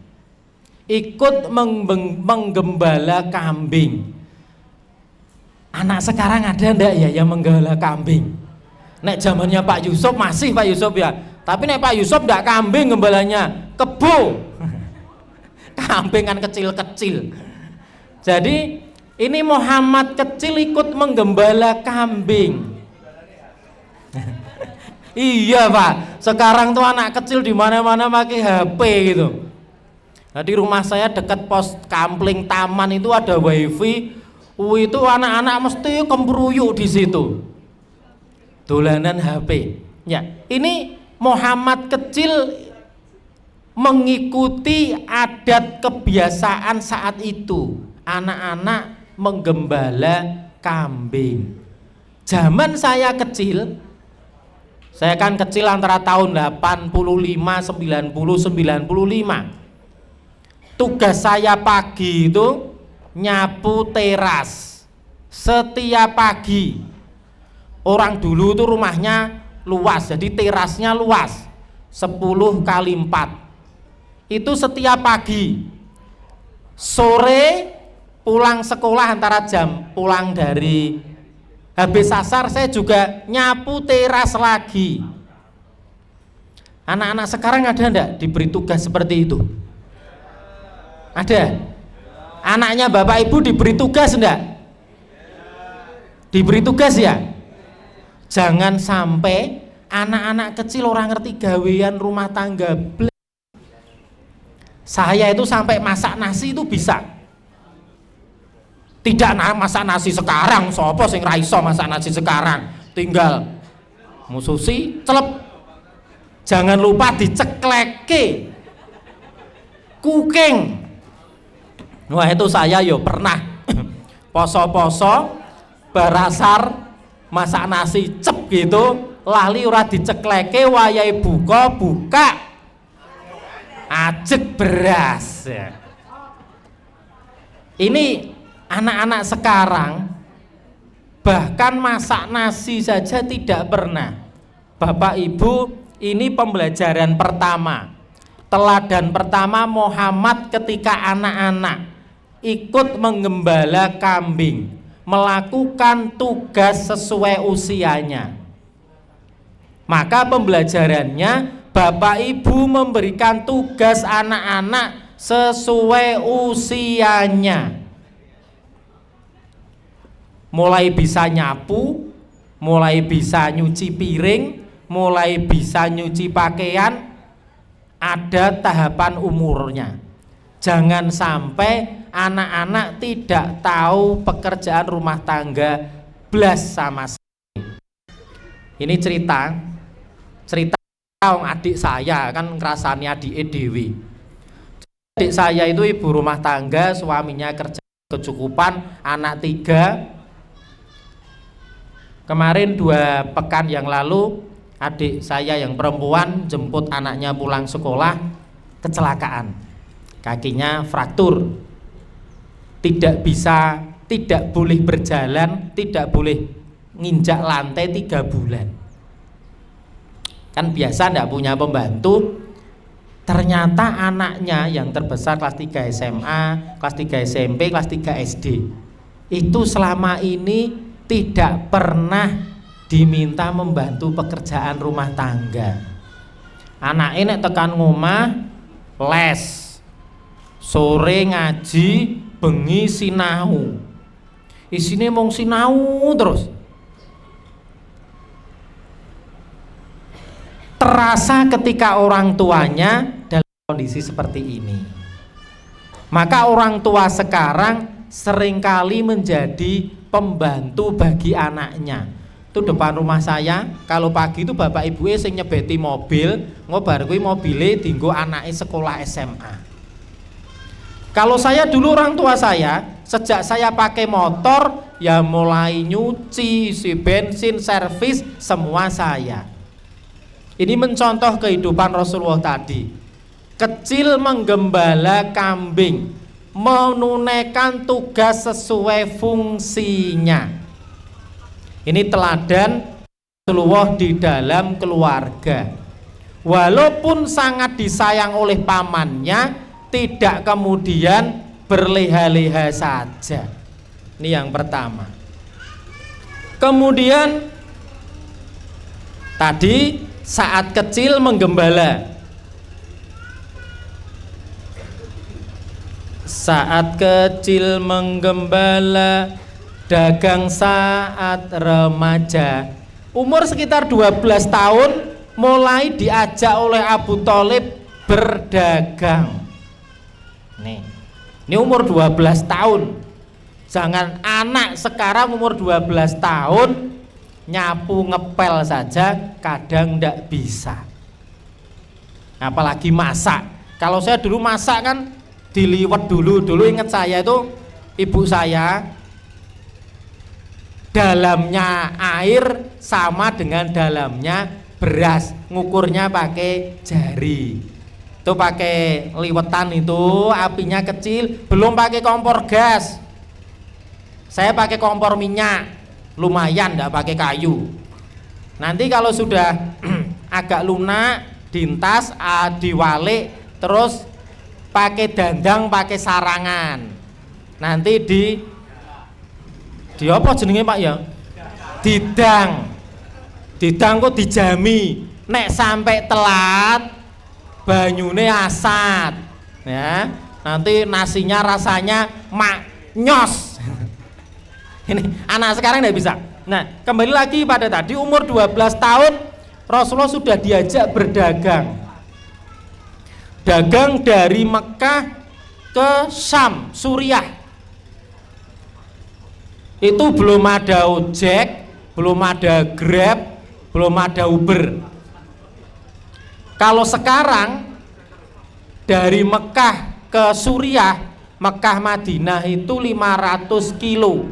ikut menggembala kambing. Anak sekarang ada ndak ya yang menggembala kambing? Nek zamannya Pak Yusuf masih Pak Yusuf ya, tapi nek Pak Yusuf ndak kambing gembalanya, kebo. Kambing kan kecil-kecil. Jadi ini Muhammad kecil ikut menggembala kambing. Iya Pak, sekarang tuh anak kecil di mana-mana pakai HP gitu. Nah, di rumah saya dekat pos kampling taman itu ada wifi, itu anak-anak mesti kembruyuk di situ. Dolanan HP. Ya, ini Muhammad kecil mengikuti adat kebiasaan saat itu. Anak-anak menggembala kambing. Zaman saya kecil, saya kan kecil antara tahun 85, 90, 95. Tugas saya pagi itu nyapu teras setiap pagi. Orang dulu itu rumahnya luas, jadi terasnya luas 10 kali 4. Itu setiap pagi. Sore pulang sekolah, antara jam pulang dari habis asar saya juga nyapu teras lagi. Anak-anak sekarang ada enggak diberi tugas seperti itu? Ada? Anaknya Bapak Ibu diberi tugas enggak? Diberi tugas ya? Jangan sampai anak-anak kecil orang ngerti gawean rumah tangga. Saya itu sampai masak nasi itu bisa. Tidak masak nasi sekarang, sopo sing ra iso masak nasi sekarang. Tinggal mususi celep. Jangan lupa diceklekke kuking. Wah itu saya yo pernah poso-poso barasar masak nasi cep gitu, lali ora diceklekke, wayahe buka ajeg beras ya. Ini anak-anak sekarang bahkan masak nasi saja tidak pernah. Bapak Ibu, ini pembelajaran pertama, teladan pertama Muhammad ketika anak-anak ikut menggembala kambing, melakukan tugas sesuai usianya. Maka pembelajarannya Bapak Ibu memberikan tugas anak-anak sesuai usianya. Mulai bisa nyapu, mulai bisa nyuci piring, mulai bisa nyuci pakaian, ada tahapan umurnya. Jangan sampai anak-anak tidak tahu pekerjaan rumah tangga blas sama sekali. Ini cerita adik saya, kan ngerasani adik dewi. Adik saya itu ibu rumah tangga, suaminya kerja kecukupan, anak 3. Kemarin 2 pekan yang lalu adik saya yang perempuan jemput anaknya pulang sekolah, kecelakaan, kakinya fraktur, tidak boleh berjalan, tidak boleh nginjak lantai 3 bulan. Kan biasa enggak punya pembantu. Ternyata anaknya yang terbesar kelas 3 SMA, kelas 3 SMP, kelas 3 SD itu selama ini tidak pernah diminta membantu pekerjaan rumah tangga. Anaknya nek tekan ngomah les, sore ngaji, bengi sinau. Isine mung sinau terus. Terasa ketika orang tuanya dalam kondisi seperti ini. Maka orang tua sekarang seringkali menjadi pembantu bagi anaknya. Itu depan rumah saya, kalau pagi itu bapak ibu sing nyebeti mobil, ngobar kuwi mobile dienggo anake sekolah SMA. Kalau saya dulu orang tua saya, sejak saya pakai motor ya mulai nyuci, isi bensin, servis semua saya. Ini mencontoh kehidupan Rasulullah tadi. Kecil menggembala kambing, menunaikan tugas sesuai fungsinya. Ini teladan Rasulullah di dalam keluarga. Walaupun sangat disayang oleh pamannya, tidak kemudian berleha-leha saja. Ini yang pertama. Kemudian tadi saat kecil menggembala. Saat kecil menggembala, dagang saat remaja. Umur sekitar 12 tahun mulai diajak oleh Abu Thalib berdagang. Ini umur 12 tahun. Jangan anak sekarang umur 12 tahun nyapu ngepel saja kadang ndak bisa. Apalagi masak. Kalau saya dulu masak kan diliwet dulu. Dulu ingat saya itu ibu saya dalamnya air sama dengan dalamnya beras, ngukurnya pakai jari. Itu pakai liwetan itu, apinya kecil, belum pakai kompor gas. Saya pakai kompor minyak, lumayan enggak pakai kayu. Nanti kalau sudah agak lunak, dintas, diwalik, terus pakai dandang, pakai sarangan. Nanti di apa jenenge Pak ya? Didang kok dijami. Nek sampai telat banyune asat. Ya, nanti nasinya rasanya maknyos. Ini anak sekarang tidak bisa. Nah, kembali lagi pada tadi umur 12 tahun Rasulullah sudah diajak berdagang. Dagang dari Mekah ke Syam, Suriah. Itu belum ada ojek, belum ada Grab, belum ada Uber. Kalau sekarang dari Mekah ke Suriah, Mekah Madinah itu 500 kilo.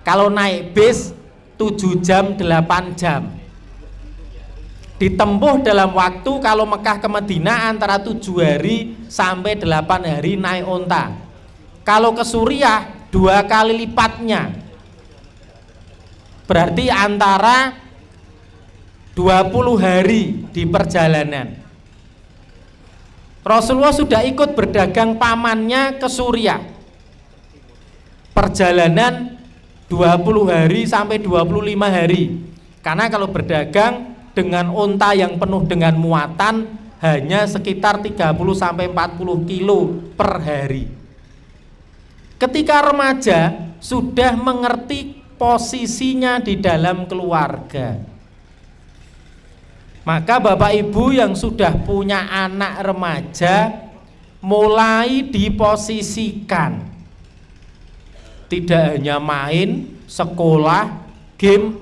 Kalau naik bis 7 jam 8 jam. Ditempuh dalam waktu kalau Mekah ke Madinah antara 7 hari sampai 8 hari naik onta. Kalau ke Suriah 2 kali lipatnya. Berarti antara 20 hari di perjalanan. Rasulullah sudah ikut berdagang pamannya ke Suriah. Perjalanan 20 hari sampai 25 hari. Karena kalau berdagang dengan onta yang penuh dengan muatan hanya sekitar 30 sampai 40 kilo per hari. Ketika remaja sudah mengerti posisinya di dalam keluarga. Maka Bapak Ibu yang sudah punya anak remaja mulai diposisikan. Tidak hanya main, sekolah, game,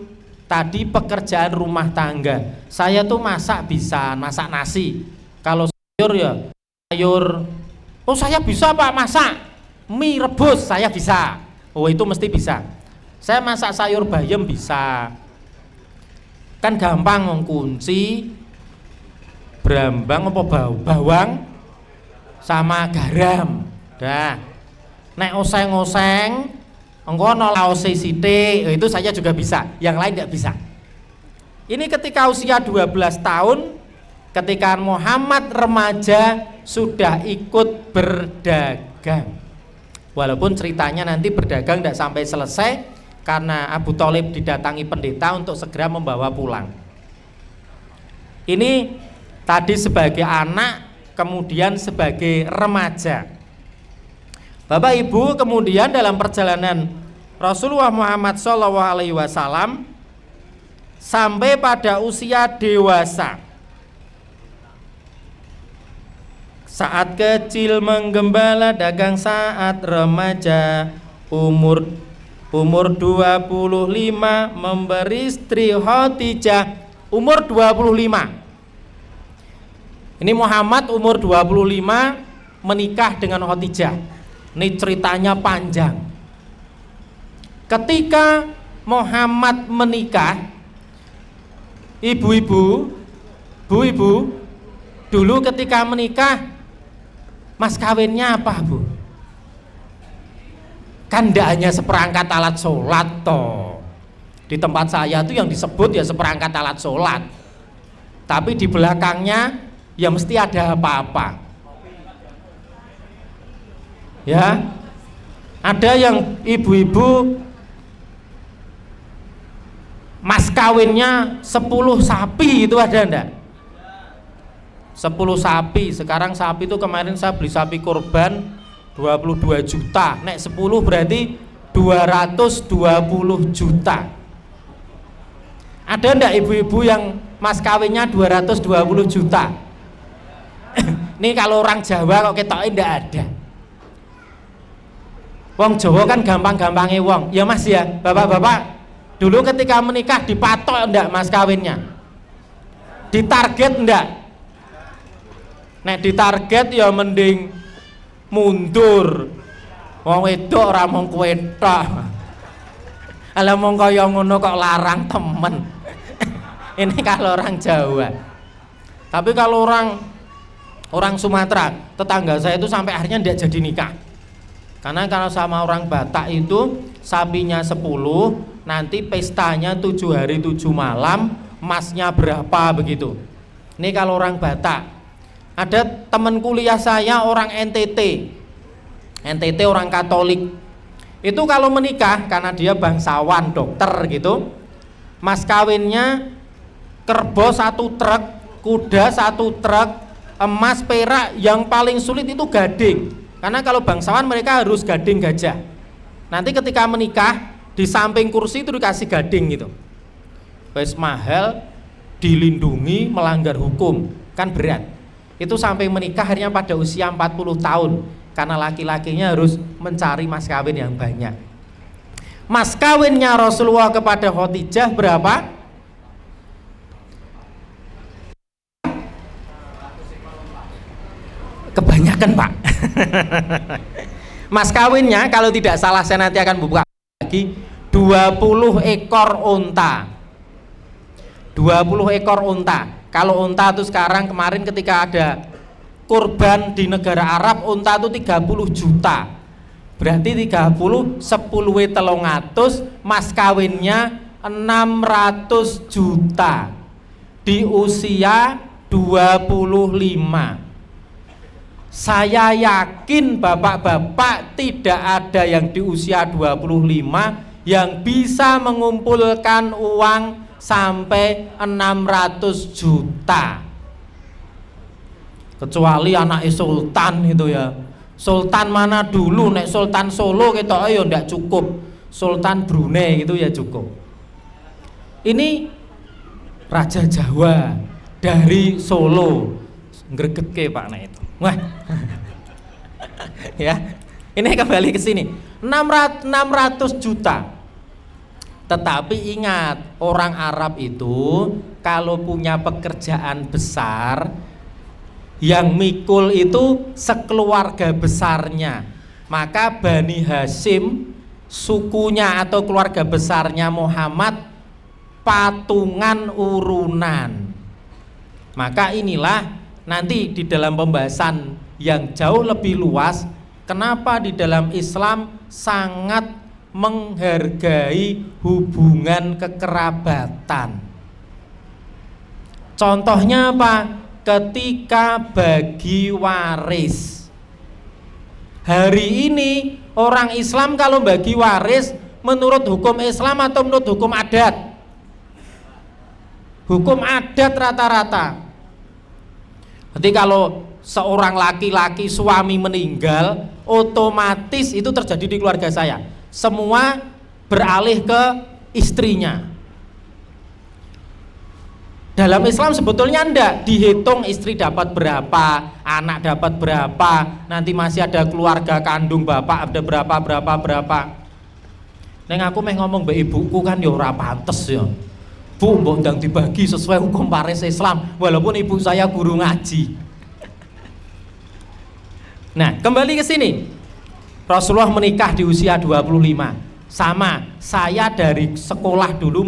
tadi pekerjaan rumah tangga. Saya tuh masak bisa, masak nasi. Kalau sayur ya sayur. Oh saya bisa Pak masak. Mie rebus saya bisa. Oh itu mesti bisa. Saya masak sayur bayam bisa. Kan gampang mengkunci brambang apa bawang sama garam. Dah. Nek oseng-oseng engko ana lause sithik, itu saya juga bisa. Yang lain tidak bisa. Ini ketika usia 12 tahun, ketika Muhammad remaja sudah ikut berdagang. Walaupun ceritanya nanti berdagang tidak sampai selesai karena Abu Thalib didatangi pendeta untuk segera membawa pulang. Ini tadi sebagai anak, kemudian sebagai remaja. Bapak Ibu, kemudian dalam perjalanan Rasulullah Muhammad SAW sampai pada usia dewasa, saat kecil menggembala, dagang saat remaja, umur 25 memberi istri Khadijah, umur 25. Ini Muhammad umur 25 menikah dengan Khadijah. Ini ceritanya panjang. Ketika Muhammad menikah, ibu-ibu, dulu ketika menikah, mas kawinnya apa, Bu? Kan tidak hanya seperangkat alat sholat toh. Di tempat saya itu yang disebut ya seperangkat alat sholat, tapi di belakangnya ya mesti ada apa-apa. Ya, ada yang ibu-ibu mas kawinnya 10 sapi, itu ada enggak? 10 sapi. Sekarang sapi itu kemarin saya beli sapi kurban 22 juta. Nek 10 berarti 220 juta. Ada enggak ibu-ibu yang mas kawinnya 220 juta? Ini kalau orang Jawa kok ketoknya enggak ada. Wong Jawa kan gampang-gampangnya wong. Ya Mas ya, bapak-bapak, dulu ketika menikah dipatok enggak mas kawinnya? Ditarget enggak? Nek ditarget ya mending mundur. Wong wedok ora mung kowe tok. Ala mong kaya ngono kok larang temen. Ini kalau orang Jawa. Tapi kalau orang Sumatera, tetangga saya itu sampai akhirnya tidak jadi nikah. Karena kalau sama orang Batak itu sapinya 10, nanti pestanya 7 hari 7 malam, masnya berapa begitu. Ini kalau orang Batak. Ada teman kuliah saya orang NTT orang Katolik. Itu kalau menikah karena dia bangsawan dokter gitu, mas kawinnya kerbau 1 truk, kuda 1 truk, emas, perak, yang paling sulit itu gading. Karena kalau bangsawan mereka harus gading gajah. Nanti ketika menikah di samping kursi itu dikasih gading gitu. Wes mahal, dilindungi, melanggar hukum, kan berat. Itu sampai menikah akhirnya pada usia 40 tahun. Karena laki-lakinya harus mencari mas kawin yang banyak. Mas kawinnya Rasulullah kepada Khadijah berapa? Kebanyakan, Pak. Mas kawinnya kalau tidak salah saya nanti akan buka lagi 20 ekor unta. 20 ekor unta. Kalau unta itu sekarang kemarin ketika ada kurban di negara Arab, unta itu 30 juta. Berarti 30 10 300, mas kawinnya 600 juta di usia 25. Saya yakin bapak-bapak tidak ada yang di usia 25 yang bisa mengumpulkan uang sampai 600 juta. Kecuali anak sultan itu ya. Sultan mana dulu, nek Sultan Solo kita ayo ndak cukup. Sultan Brunei itu ya cukup. Ini Raja Jawa dari Solo. Ngregetke Pak nek itu. Wah. Ya. Ini kembali ke sini. 600 juta. Tetapi ingat, orang Arab itu kalau punya pekerjaan besar, yang mikul itu sekeluarga besarnya. Maka Bani Hashim, sukunya atau keluarga besarnya Muhammad, patungan urunan. Maka inilah nanti di dalam pembahasan yang jauh lebih luas, kenapa di dalam Islam sangat menghargai hubungan kekerabatan. Contohnya apa? Ketika bagi waris. Hari ini orang Islam kalau bagi waris menurut hukum Islam atau menurut hukum adat? Hukum adat rata-rata. Jadi kalau seorang laki-laki suami meninggal, otomatis itu terjadi di keluarga saya. Semua beralih ke istrinya. Dalam Islam sebetulnya enggak dihitung istri dapat berapa, anak dapat berapa, nanti masih ada keluarga kandung bapak ada berapa. Neng aku meh ngomong mbak ibuku kan ya ora pantes ya. Bu, mbok ndang dibagi sesuai hukum waris Islam, walaupun ibu saya guru ngaji. Nah, kembali ke sini. Rasulullah menikah di usia 25. Sama, saya dari sekolah dulu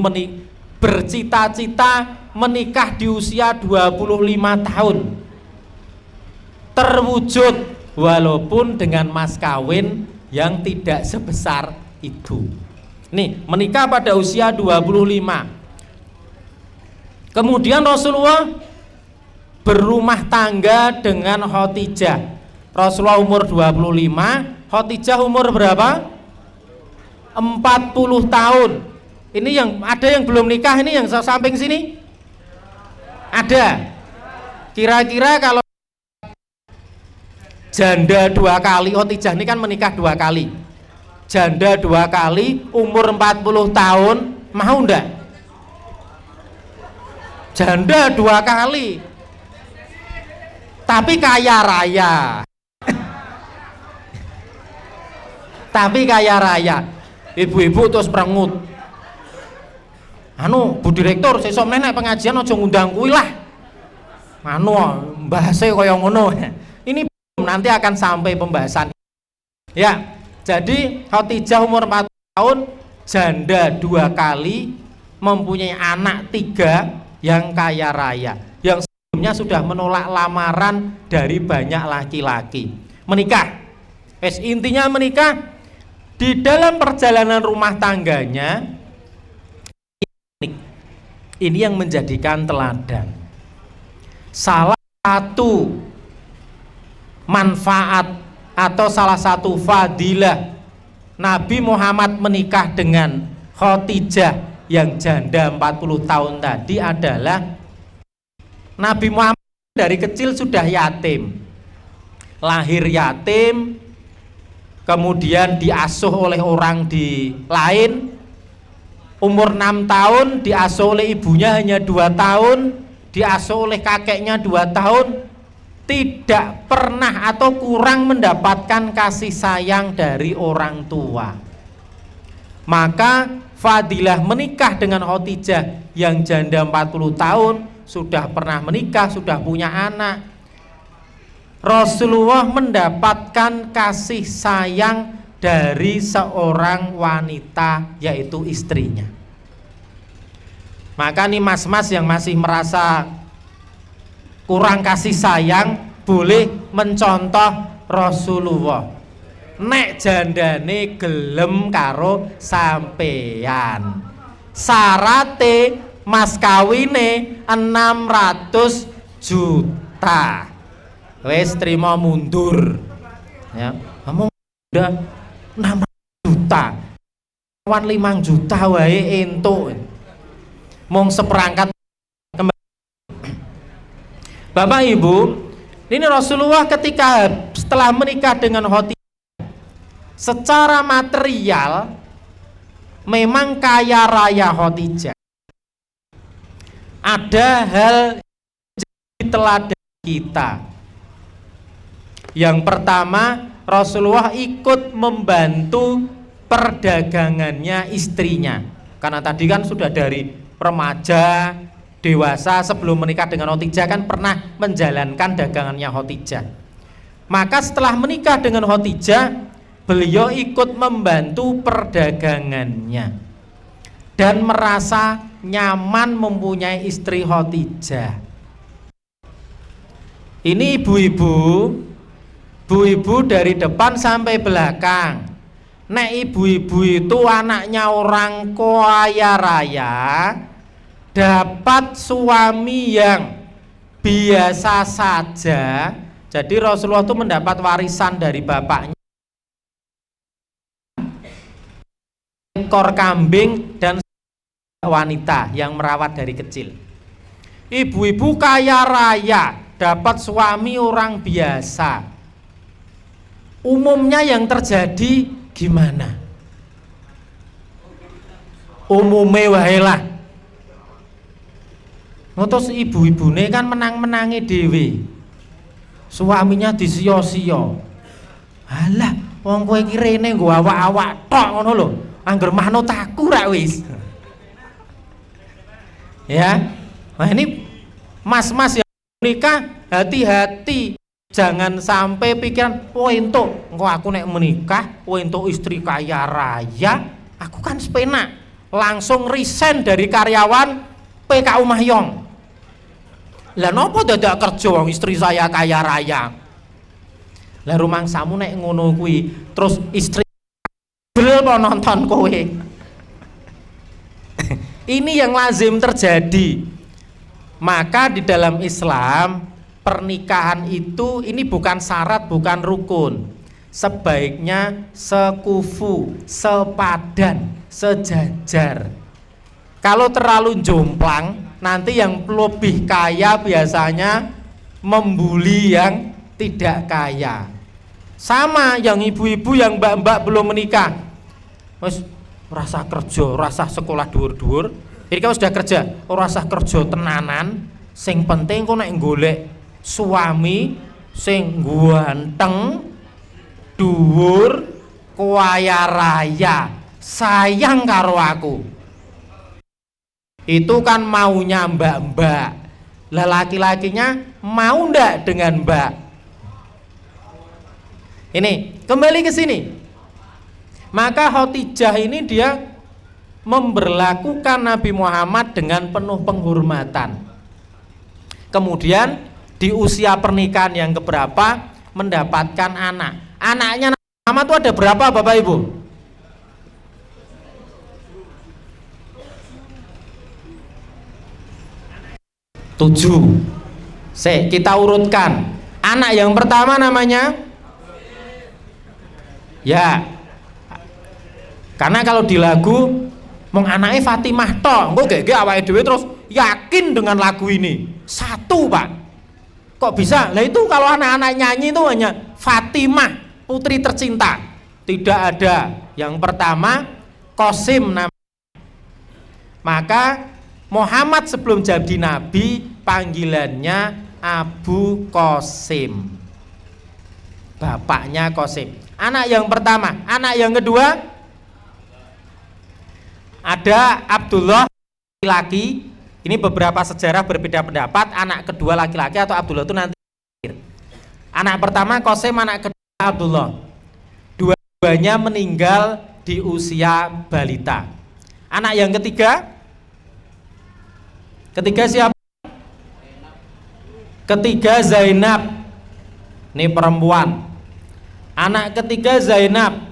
bercita-cita menikah di usia 25 tahun. Terwujud walaupun dengan mas kawin yang tidak sebesar itu. Nih, menikah pada usia 25. Kemudian Rasulullah berumah tangga dengan Khadijah. Rasulullah umur 25, Khadijah umur berapa? 40 tahun. Ini yang ada yang belum nikah ini yang samping sini? Ada. Kira-kira kalau janda 2 kali, Khadijah ini kan menikah 2 kali. Janda 2 kali, umur 40 tahun, mau ndak? Janda 2 kali. Tapi kaya raya. Tapi kaya raya. Ibu-ibu terus merengut. Anu, Bu Direktur, sesuk meneh pengajian aja ngundang kuwi lah. Anu, bahase kaya ngono. Ini nanti akan sampai pembahasan. Ya, jadi Khadijah umur 4 tahun, janda 2 kali, mempunyai anak 3 yang kaya raya. Yang sebelumnya sudah menolak lamaran dari banyak laki-laki. Menikah. Intinya menikah. Di dalam perjalanan rumah tangganya ini yang menjadikan teladan. Salah satu manfaat atau salah satu fadilah Nabi Muhammad menikah dengan Khadijah yang janda 40 tahun tadi adalah Nabi Muhammad dari kecil sudah yatim, lahir yatim, kemudian diasuh oleh orang di lain. Umur 6 tahun diasuh oleh ibunya hanya 2 tahun, diasuh oleh kakeknya 2 tahun, tidak pernah atau kurang mendapatkan kasih sayang dari orang tua. Maka fadilah menikah dengan Khadijah yang janda 40 tahun, sudah pernah menikah, sudah punya anak. Rasulullah mendapatkan kasih sayang dari seorang wanita, yaitu istrinya. Maka nih mas-mas yang masih merasa kurang kasih sayang, boleh mencontoh Rasulullah. Nek jandane gelem karo sampean, sarate mas kawine 600 juta. Wes terima mundur. Ya, kamu udah 600 juta. Kawan 5 juta wae entuk. Mong seperangkat. Bapak Ibu, ini Rasulullah ketika setelah menikah dengan Khadijah, secara material memang kaya raya Khadijah. Ada hal yang teladan kita. Yang pertama, Rasulullah ikut membantu perdagangannya istrinya. Karena tadi kan sudah dari remaja, dewasa, sebelum menikah dengan Khadijah kan pernah menjalankan dagangannya Khadijah. Maka setelah menikah dengan Khadijah, beliau ikut membantu perdagangannya dan merasa nyaman mempunyai istri Khadijah. Ini ibu-ibu dari depan sampai belakang. Nek ibu-ibu itu anaknya orang kaya raya, dapat suami yang biasa saja. Jadi Rasulullah itu mendapat warisan dari bapaknya ekor kambing dan wanita yang merawat dari kecil. Ibu-ibu kaya raya dapat suami orang biasa, umumnya yang terjadi gimana? Umume wae lah. Terus ibu-ibune kan menang-menangi dhewe. Suaminya disio-sio. Alah, wong kowe iki rene nggo awak-awak tok ngono lho. Angger manut aku ra wis. Ya. Nah ini mas-mas yang menikah hati-hati. Jangan sampai pikiran, oh entuk engko aku nek menikah, oh entuk istri kaya raya, aku kan sepenak. Langsung resign dari karyawan PKU Mahyong. Lah nopo dadak kerja wong istri saya kaya raya. Lah rumangsamu nek ngono kuwi, terus istri bel po nonton kowe. Ini yang lazim terjadi. Maka di dalam Islam pernikahan itu ini bukan syarat, bukan rukun. Sebaiknya sekufu, sepadan, sejajar. Kalau terlalu jomplang, nanti yang lebih kaya biasanya membuli yang tidak kaya. Sama yang ibu-ibu yang mbak-mbak belum menikah, mas rasa kerja, rasa sekolah dhuwur-dhuwur. Jadi kalau sudah kerja, rasa kerja tenanan. Sing penting kok nek golek suami sing ganteng, dhuwur, kaya raya, sayang karo aku. Itu kan maunya mbak-mbak. Lah laki-lakinya mau ndak dengan mbak? Ini kembali ke sini. Maka Khadijah ini dia memberlakukan Nabi Muhammad dengan penuh penghormatan. Kemudian di usia pernikahan yang keberapa mendapatkan anak. Anaknya Nabi Muhammad itu ada berapa Bapak Ibu? 7. Kita urutkan. Anak yang pertama namanya ya. Karena kalau di lagu mong anaknya Fatimah tok, engko gege awake dhewe terus yakin dengan lagu ini. 1, Pak. Kok bisa? Lah itu kalau anak-anak nyanyi itu hanya Fatimah, putri tercinta. Tidak ada. Yang pertama Qasim namanya. Maka Muhammad sebelum jadi nabi panggilannya Abu Qasim. Bapaknya Qasim. Anak yang pertama, anak yang kedua ada Abdullah laki-laki. Ini beberapa sejarah berbeda pendapat. Anak kedua laki-laki atau Abdullah itu nanti. Anak pertama Qasim, anak kedua Abdullah. Dua-duanya meninggal di usia balita. Anak yang ketiga siapa? Ketiga Zainab. Ini perempuan. Anak ketiga Zainab.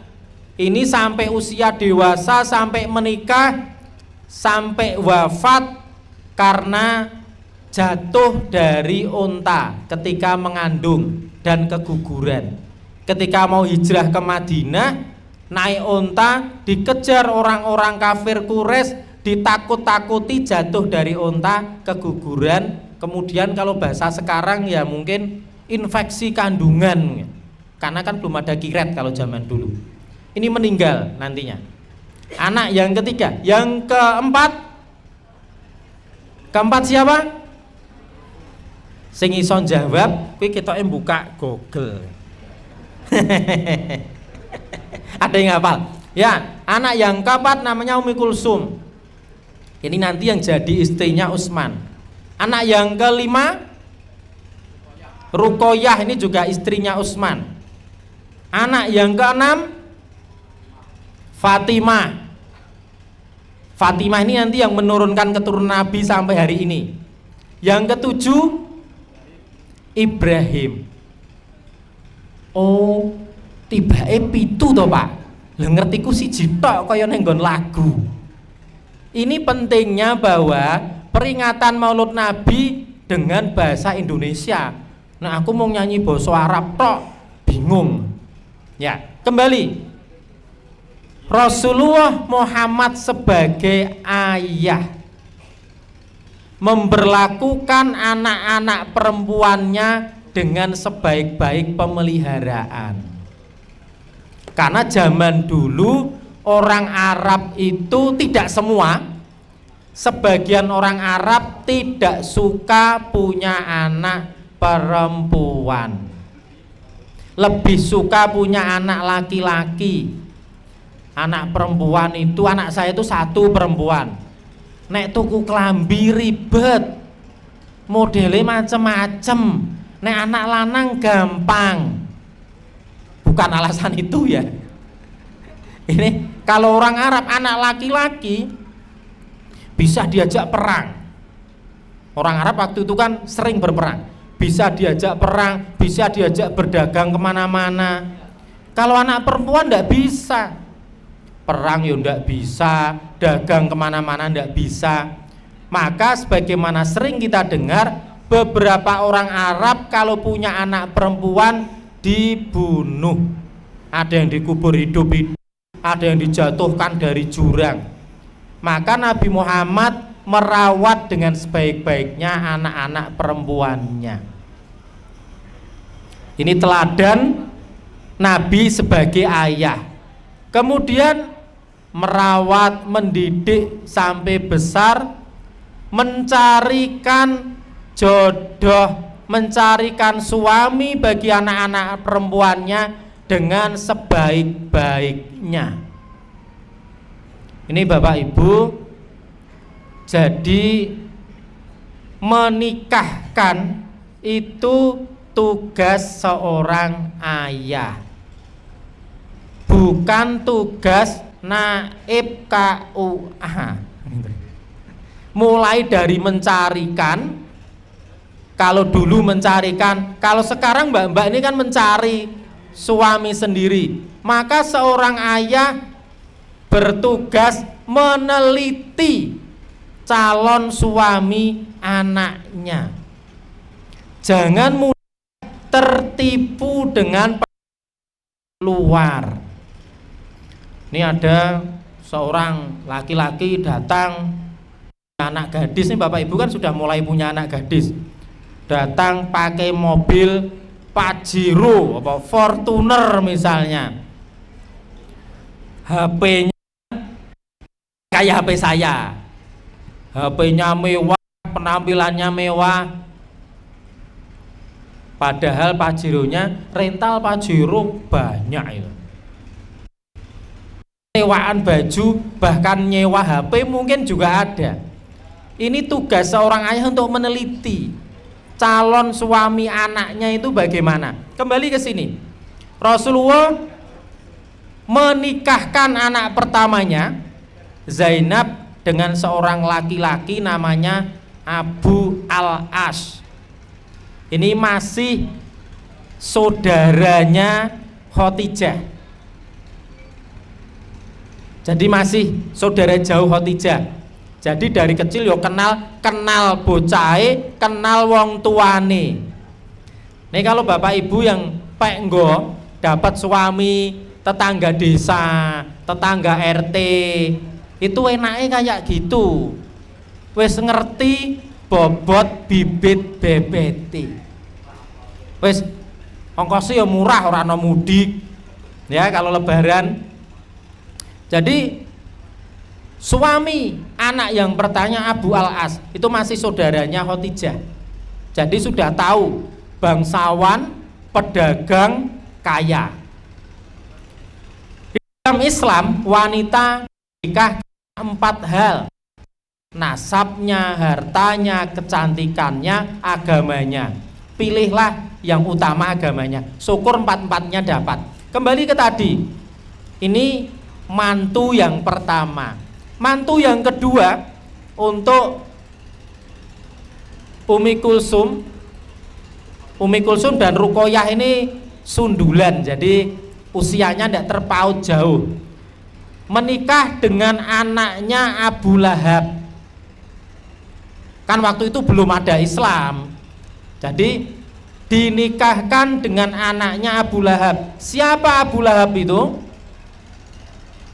Ini sampai usia dewasa, sampai menikah, sampai wafat karena jatuh dari unta ketika mengandung dan keguguran. Ketika mau hijrah ke Madinah, naik unta, dikejar orang-orang kafir Quraisy, ditakut-takuti, jatuh dari unta, keguguran. Kemudian kalau bahasa sekarang ya mungkin infeksi kandungan, karena kan belum ada kiret kalau zaman dulu. Ini meninggal nantinya. Anak yang ketiga. Yang keempat siapa? Sing iso jawab kuwi ketoke buka Google. Ada yang hafal? Ya, anak yang keempat namanya Umi Kulsum. Ini nanti yang jadi istrinya Utsman. Anak yang kelima Ruqayyah, ini juga istrinya Utsman. Anak yang keenam Fatimah. Fatimah ini nanti yang menurunkan keturunan Nabi sampai hari ini. Yang ketujuh Ibrahim. Oh, tibake 7 to, Pak. Lah ngertiku siji tok kaya ning nggon lagu. Ini pentingnya bahwa peringatan Maulud Nabi dengan bahasa Indonesia. Nah, aku mau nyanyi bahasa Arab tok, bingung. Ya, kembali. Rasulullah Muhammad sebagai ayah memberlakukan anak-anak perempuannya dengan sebaik-baik pemeliharaan. Karena zaman dulu orang Arab itu tidak semua, sebagian orang Arab tidak suka punya anak perempuan, lebih suka punya anak laki-laki. Anak perempuan itu, anak saya itu satu perempuan, nek tuku klambi ribet, modelnya macem-macem, nek anak lanang gampang. Bukan alasan itu ya. Ini kalau orang Arab anak laki-laki bisa diajak perang. Orang Arab waktu itu kan sering berperang, bisa diajak perang, bisa diajak berdagang kemana-mana. Kalau anak perempuan tidak bisa, perang ya tidak bisa, dagang kemana-mana tidak bisa. Maka sebagaimana sering kita dengar, beberapa orang Arab kalau punya anak perempuan dibunuh, ada yang dikubur hidup-hidup, ada yang dijatuhkan dari jurang. Maka Nabi Muhammad merawat dengan sebaik-baiknya anak-anak perempuannya. Ini teladan Nabi sebagai ayah. Kemudian merawat, mendidik sampai besar, mencarikan jodoh, mencarikan suami bagi anak-anak perempuannya dengan sebaik-baiknya. Ini Bapak Ibu, jadi menikahkan itu tugas seorang ayah, bukan tugas naib KUA. Mulai dari mencarikan, kalau dulu mencarikan, kalau sekarang mbak-mbak ini kan mencari suami sendiri. Maka seorang ayah bertugas meneliti calon suami anaknya. Jangan mudah tertipu dengan luar. Ini ada seorang laki-laki datang, anak gadis, nih Bapak Ibu kan sudah mulai punya anak gadis, datang pakai mobil Pajero apa Fortuner misalnya, HP-nya kayak HP saya, HP-nya mewah, penampilannya mewah, padahal Pajeronya rental Pajero banyak itu, sewaan baju, bahkan nyewa HP mungkin juga ada. Ini tugas seorang ayah untuk meneliti calon suami anaknya itu bagaimana. Kembali ke sini, Rasulullah menikahkan anak pertamanya Zainab dengan seorang laki-laki namanya Abu Al-As. Ini masih saudaranya Khadijah, jadi masih saudara jauh Khadijah. Jadi dari kecil yo kenal bocahe, kenal wong tuane. Nih kalau Bapak Ibu yang penggo dapat suami tetangga desa, tetangga RT, itu enaknya kayak gitu. Wes ngerti bobot bibit BBT. Wes ongkosnya ya murah, ora ana mudik. Ya kalau lebaran. Jadi suami anak yang bertanya Abu Al-As itu masih saudaranya Khadijah. Jadi sudah tahu bangsawan, pedagang, kaya. Di dalam Islam wanita nikah 4 hal: nasabnya, hartanya, kecantikannya, agamanya. Pilihlah yang utama agamanya. Syukur 4-4-nya dapat. Kembali ke tadi, ini mantu yang pertama. Mantu yang kedua untuk Umi Kulsum dan Ruqayyah ini sundulan, jadi usianya tidak terpaut jauh. Menikah dengan anaknya Abu Lahab. Kan waktu itu belum ada Islam. Jadi dinikahkan dengan anaknya Abu Lahab. Siapa Abu Lahab itu?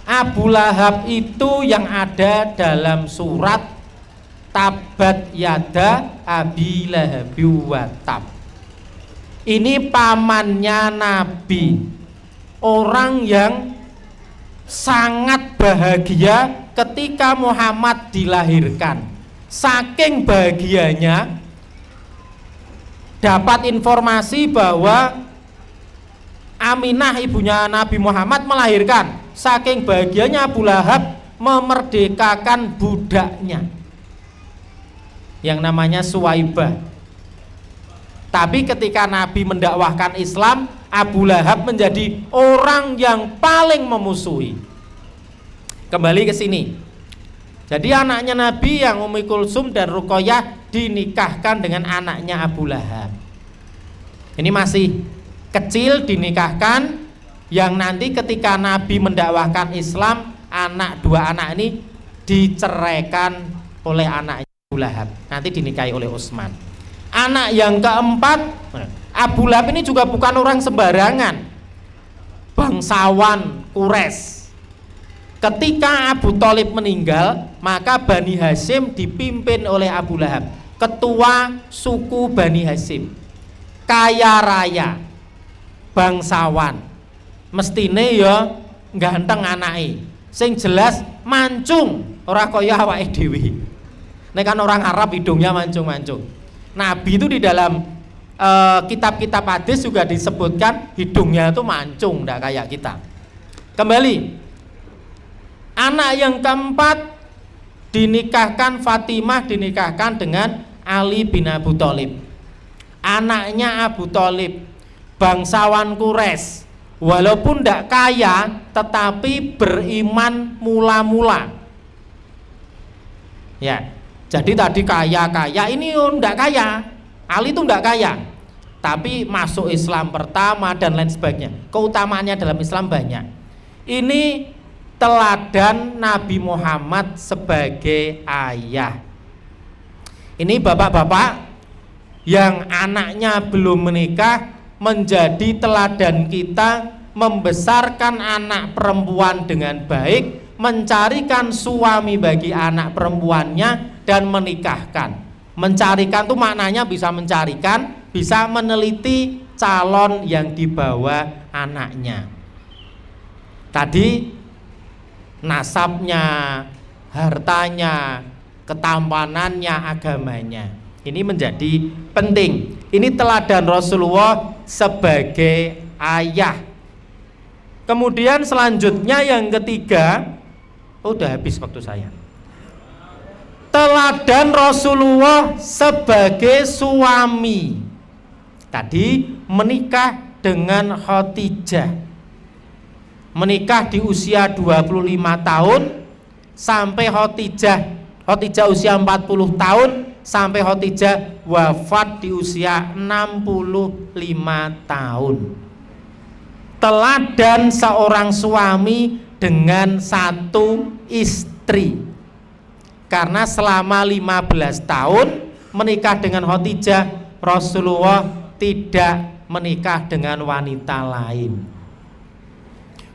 Abu Lahab itu yang ada dalam surat tabat yada abi lahabi wa tab. Ini pamannya Nabi, orang yang sangat bahagia ketika Muhammad dilahirkan. Saking bahagianya dapat informasi bahwa Aminah ibunya Nabi Muhammad melahirkan. Saking bahagianya Abu Lahab memerdekakan budaknya yang namanya Suwaibah. Tapi ketika Nabi mendakwahkan Islam, Abu Lahab menjadi orang yang paling memusuhi. Kembali ke sini. Jadi anaknya Nabi yang Ummi Kulsum dan Ruqayyah dinikahkan dengan anaknya Abu Lahab. Ini masih kecil dinikahkan, yang nanti ketika Nabi mendakwahkan Islam, dua anak ini diceraikan oleh anaknya Abu Lahab, nanti dinikahi oleh Utsman. Anak yang keempat, Abu Lahab ini juga bukan orang sembarangan, bangsawan Quraisy. Ketika Abu Thalib meninggal, maka Bani Hashim dipimpin oleh Abu Lahab, ketua suku Bani Hashim, kaya raya, bangsawan, mestine ya ganteng anake, sing jelas mancung, ora kaya awake dhewe. Nek kan orang Arab hidungnya mancung-mancung. Nabi itu di dalam kitab-kitab hadis juga disebutkan hidungnya itu mancung, tidak kayak kita. Kembali, anak yang keempat dinikahkan, Fatimah dinikahkan dengan Ali bin Abu Thalib, anaknya Abu Thalib, bangsawan Quraisy, walaupun tidak kaya tetapi beriman mula-mula. Ya, jadi tadi kaya, ini tidak kaya. Ali itu tidak kaya, tapi masuk Islam pertama dan lain sebagainya. Keutamaannya dalam Islam banyak. Ini teladan Nabi Muhammad sebagai ayah. Ini bapak-bapak yang anaknya belum menikah, menjadi teladan kita membesarkan anak perempuan dengan baik, mencarikan suami bagi anak perempuannya dan menikahkan. Mencarikan itu maknanya bisa mencarikan, bisa meneliti calon yang dibawa anaknya. Tadi nasabnya, hartanya, ketampanannya, agamanya. Ini menjadi penting. Ini teladan Rasulullah sebagai ayah. Kemudian selanjutnya yang ketiga, udah habis waktu saya. Teladan Rasulullah sebagai suami. Tadi menikah dengan Khadijah. Menikah di usia 25 tahun sampai Khadijah usia 40 tahun sampai Khadijah wafat di usia 65 tahun. Teladan seorang suami dengan satu istri, karena selama 15 tahun menikah dengan Khadijah, Rasulullah tidak menikah dengan wanita lain.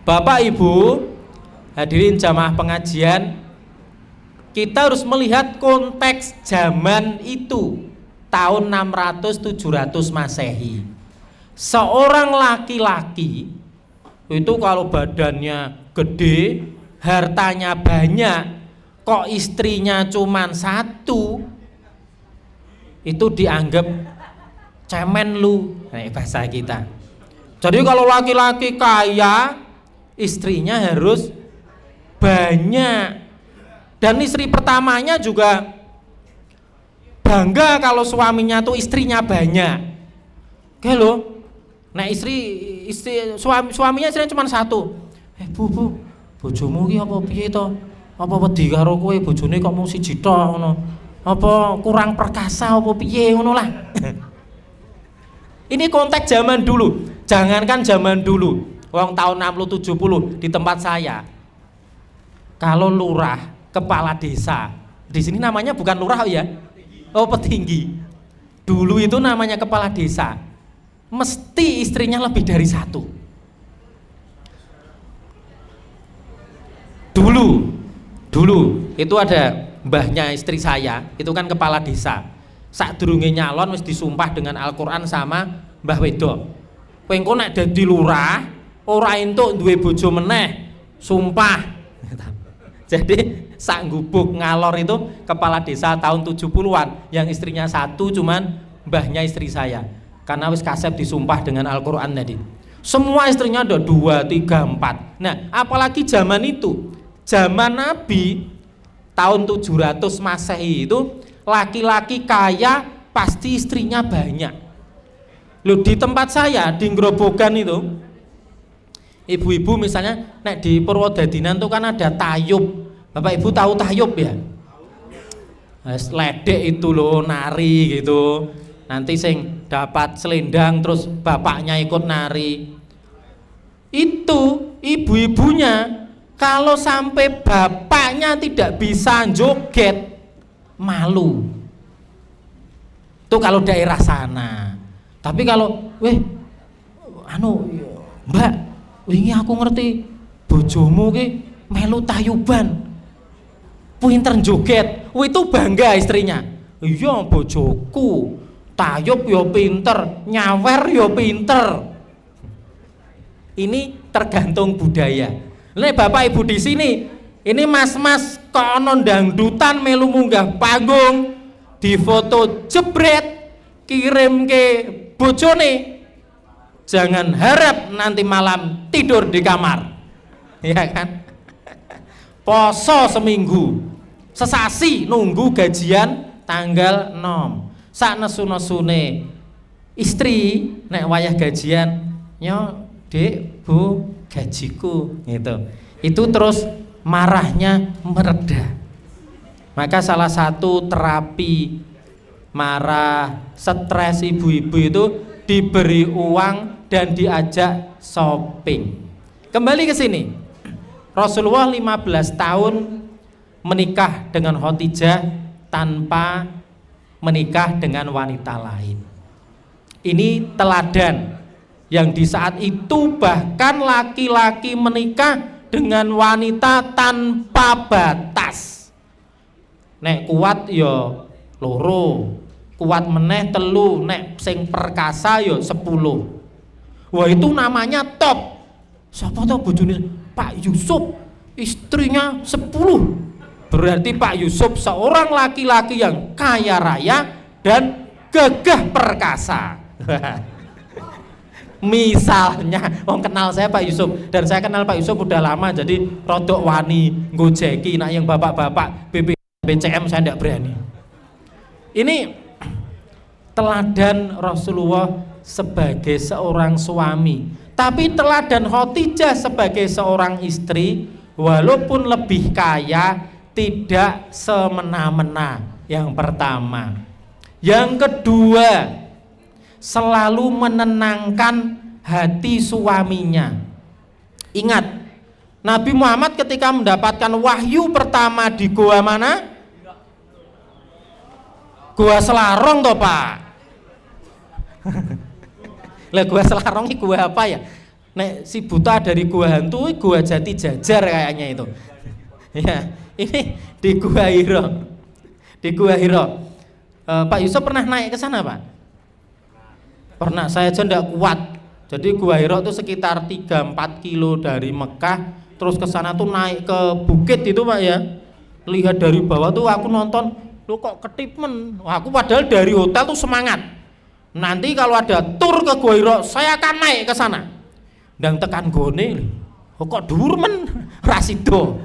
Bapak Ibu hadirin jamaah pengajian, kita harus melihat konteks zaman itu, tahun 600-700 Masehi. Seorang laki-laki itu kalau badannya gede, hartanya banyak, kok istrinya cuman satu, itu dianggap cemen lu, nah, bahasa kita. Jadi kalau laki-laki kaya, istrinya harus banyak, dan istri pertamanya juga bangga kalau suaminya tuh istrinya banyak. Oke loh, nah suaminya istrinya cuma satu. Bu, bojomu ki apa piye to? Apa wedi karo kowe, bojone kok mung siji tok ngono? Apa kurang perkasa apa piye ngono lah. Ini konteks zaman dulu. Jangankan zaman dulu, wong tahun 60-70 di tempat saya, kalau lurah, kepala desa, di sini namanya bukan lurah ya, oh petinggi. Dulu itu namanya kepala desa, mesti istrinya lebih dari satu. Dulu itu ada mbahnya istri saya itu kan kepala desa. Sadurunge nyalon wis disumpah dengan Al-Qur'an sama Mbah Wedok. Kowe engko nek dadi lurah ora entuk duwe bojo meneh, sumpah. Jadi sak gubuk ngalor itu kepala desa tahun 70-an yang istrinya satu cuman mbahnya istri saya. Karena wis kasep disumpah dengan Al-Qur'an tadi. Semua istrinya ada 2, 3, 4. Nah, apalagi zaman itu, zaman Nabi tahun 700 Masehi itu laki-laki kaya pasti istrinya banyak. Loh, di tempat saya di Grobogan itu ibu-ibu misalnya nek di Purwodadinan itu kan ada tayub. Bapak Ibu tahu tayub ya? Ledek itu loh, nari gitu. Nanti sing dapat selendang terus bapaknya ikut nari. Itu ibu-ibunya kalau sampai bapaknya tidak bisa joget malu. Itu kalau daerah sana. Tapi kalau Mbak, wingi aku ngerti bojomu ki melu tayuban. Pinter joget. Itu bangga istrinya. Iya bojoku tayub yo pinter, nyawer yo pinter. Ini tergantung budaya. Nek Bapak Ibu di sini, ini mas-mas kok ono dangdutan melu munggah panggung, difoto jebret, kirim ke bojone. Jangan harap nanti malam tidur di kamar. Ya kan? Poso seminggu, sesasi nunggu gajian tanggal 6. Sak nesu-nesune istri nek wayah gajian nyo Dek, Bu, gajiku gitu. Itu terus marahnya mereda. Maka salah satu terapi marah, stres ibu-ibu itu diberi uang dan diajak shopping. Kembali ke sini. Rasulullah 15 tahun menikah dengan Khadijah tanpa menikah dengan wanita lain. Ini teladan yang di saat itu bahkan laki-laki menikah dengan wanita tanpa batas. Nek kuat yo loro, kuat meneh telu, nek sing perkasa yo 10. Wah itu namanya top. Siapa tau bojone Pak Yusuf, istrinya 10. Berarti Pak Yusuf seorang laki-laki yang kaya raya dan gagah perkasa. Misalnya, kenal saya Pak Yusuf dan saya kenal Pak Yusuf udah lama, jadi rodok wani ngojeki. Nah yang bapak-bapak BCM saya tidak berani. Ini teladan Rasulullah sebagai seorang suami, tapi teladan Khadijah sebagai seorang istri, walaupun lebih kaya tidak semena-mena. Yang pertama, yang kedua, selalu menenangkan hati suaminya. Ingat, Nabi Muhammad ketika mendapatkan wahyu pertama di gua mana? Gua Selarong toh Pak. Lah gua Selarong ini gua apa ya? Nek si buta dari gua hantu, gua Jati Jajar kayaknya itu. Ya, ini di Gua Hiro. Di Gua Hiro. Pak Yusuf pernah naik ke sana Pak? Pernah, saya aja enggak kuat. Jadi Gua Hiro itu sekitar 3-4 kilo dari Mekah, terus ke sana tuh naik ke bukit itu Pak ya. Lihat dari bawah tuh aku nonton, lu kok ketipmen. Aku padahal dari hotel tuh semangat. Nanti kalau ada tur ke Gua Hiro, saya akan naik ke sana. Dan tekan gone, kok dhuwur men rasido.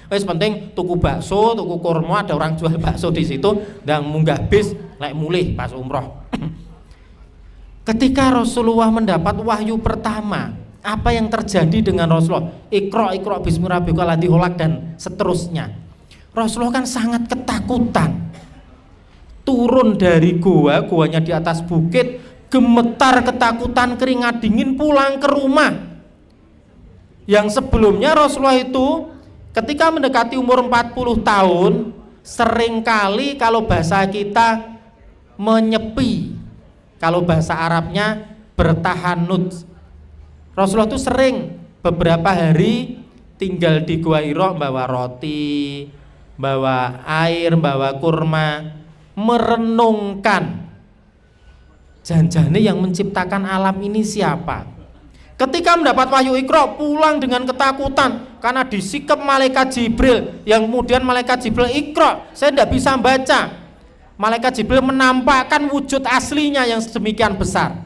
Wes penting tuku bakso, tuku kurma, ada orang jual bakso di situ, dan munggah bis naik mulih pas umroh. Ketika Rasulullah mendapat wahyu pertama, apa yang terjadi dengan Rasulullah? Iqra bismi rabbikal ladzi khalaq dan seterusnya. Rasulullah kan sangat ketakutan. Turun dari guanya di atas bukit, gemetar ketakutan, keringat dingin, pulang ke rumah. Yang sebelumnya Rasulullah itu ketika mendekati umur 40 tahun, seringkali kalau bahasa kita menyepi, kalau bahasa Arabnya bertahanut. Rasulullah itu sering beberapa hari tinggal di Gua Hiro, bawa roti, bawa air, bawa kurma, merenungkan janjane yang menciptakan alam ini siapa. Ketika mendapat wahyu Iqra, pulang dengan ketakutan karena disikap malaikat Jibril, yang kemudian malaikat Jibril, Iqra, saya tidak bisa baca. Malaikat Jibril menampakkan wujud aslinya yang sedemikian besar.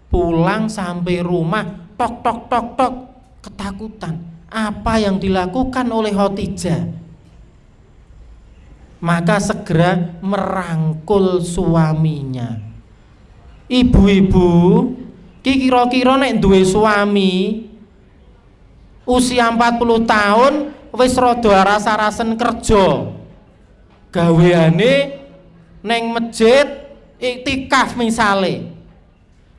Pulang sampai rumah, tok tok tok tok, ketakutan. Apa yang dilakukan oleh Khadijah? Maka segera merangkul suaminya. Ibu-ibu, kira-kira nek duwe suami usia 40 tahun wis rada rasa-rasen kerja. Gaweane neng masjid iktikaf misale.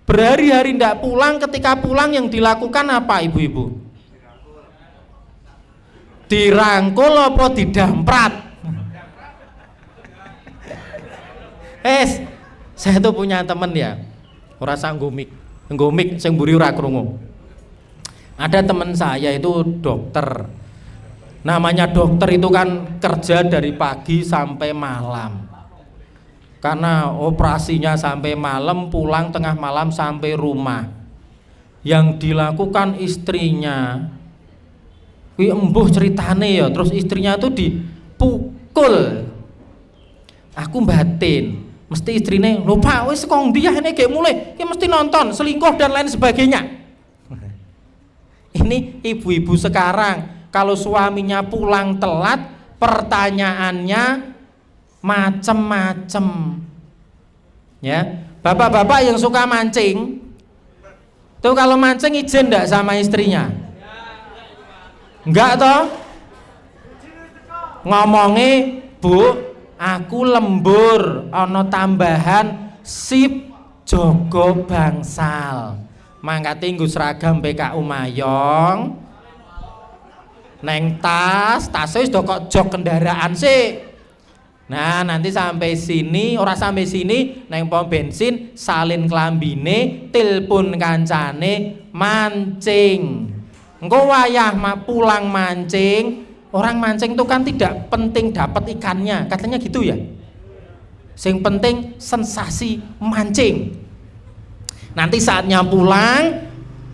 Berhari-hari ndak pulang, ketika pulang yang dilakukan apa ibu-ibu? Dirangkul apa didamprat? Saya tuh punya temen ya, ora sanggumik, nggumik sing mburi ora krungu. Ada temen saya itu dokter. Namanya dokter itu kan kerja dari pagi sampai malam. Karena operasinya sampai malam, pulang tengah malam sampai rumah. Yang dilakukan istrinya, embuh ceritane ya, terus istrinya tuh dipukul. Aku batin. Mesti istrine, lho Pak, wis kok ndi ya ini kayak mulai, ya mesti nonton selingkuh dan lain sebagainya. Ini ibu-ibu sekarang kalau suaminya pulang telat, pertanyaannya macem-macem. Ya, bapak-bapak yang suka mancing, tuh kalau mancing izin enggak sama istrinya? Enggak toh? Ngomongnya, Bu, aku lembur, ono tambahan sip jogo bangsal. Mangkate nggo seragam PKU Mayong. Neng tas wis kok jog kendaraan sih. Nah, nanti sampai sini, ora sampai sini, neng pom bensin salin klambine, telepon kancane, mancing. Engko wayah pulang mancing. Orang mancing itu kan tidak penting dapat ikannya, katanya gitu ya. Yang penting sensasi mancing. Nanti saatnya pulang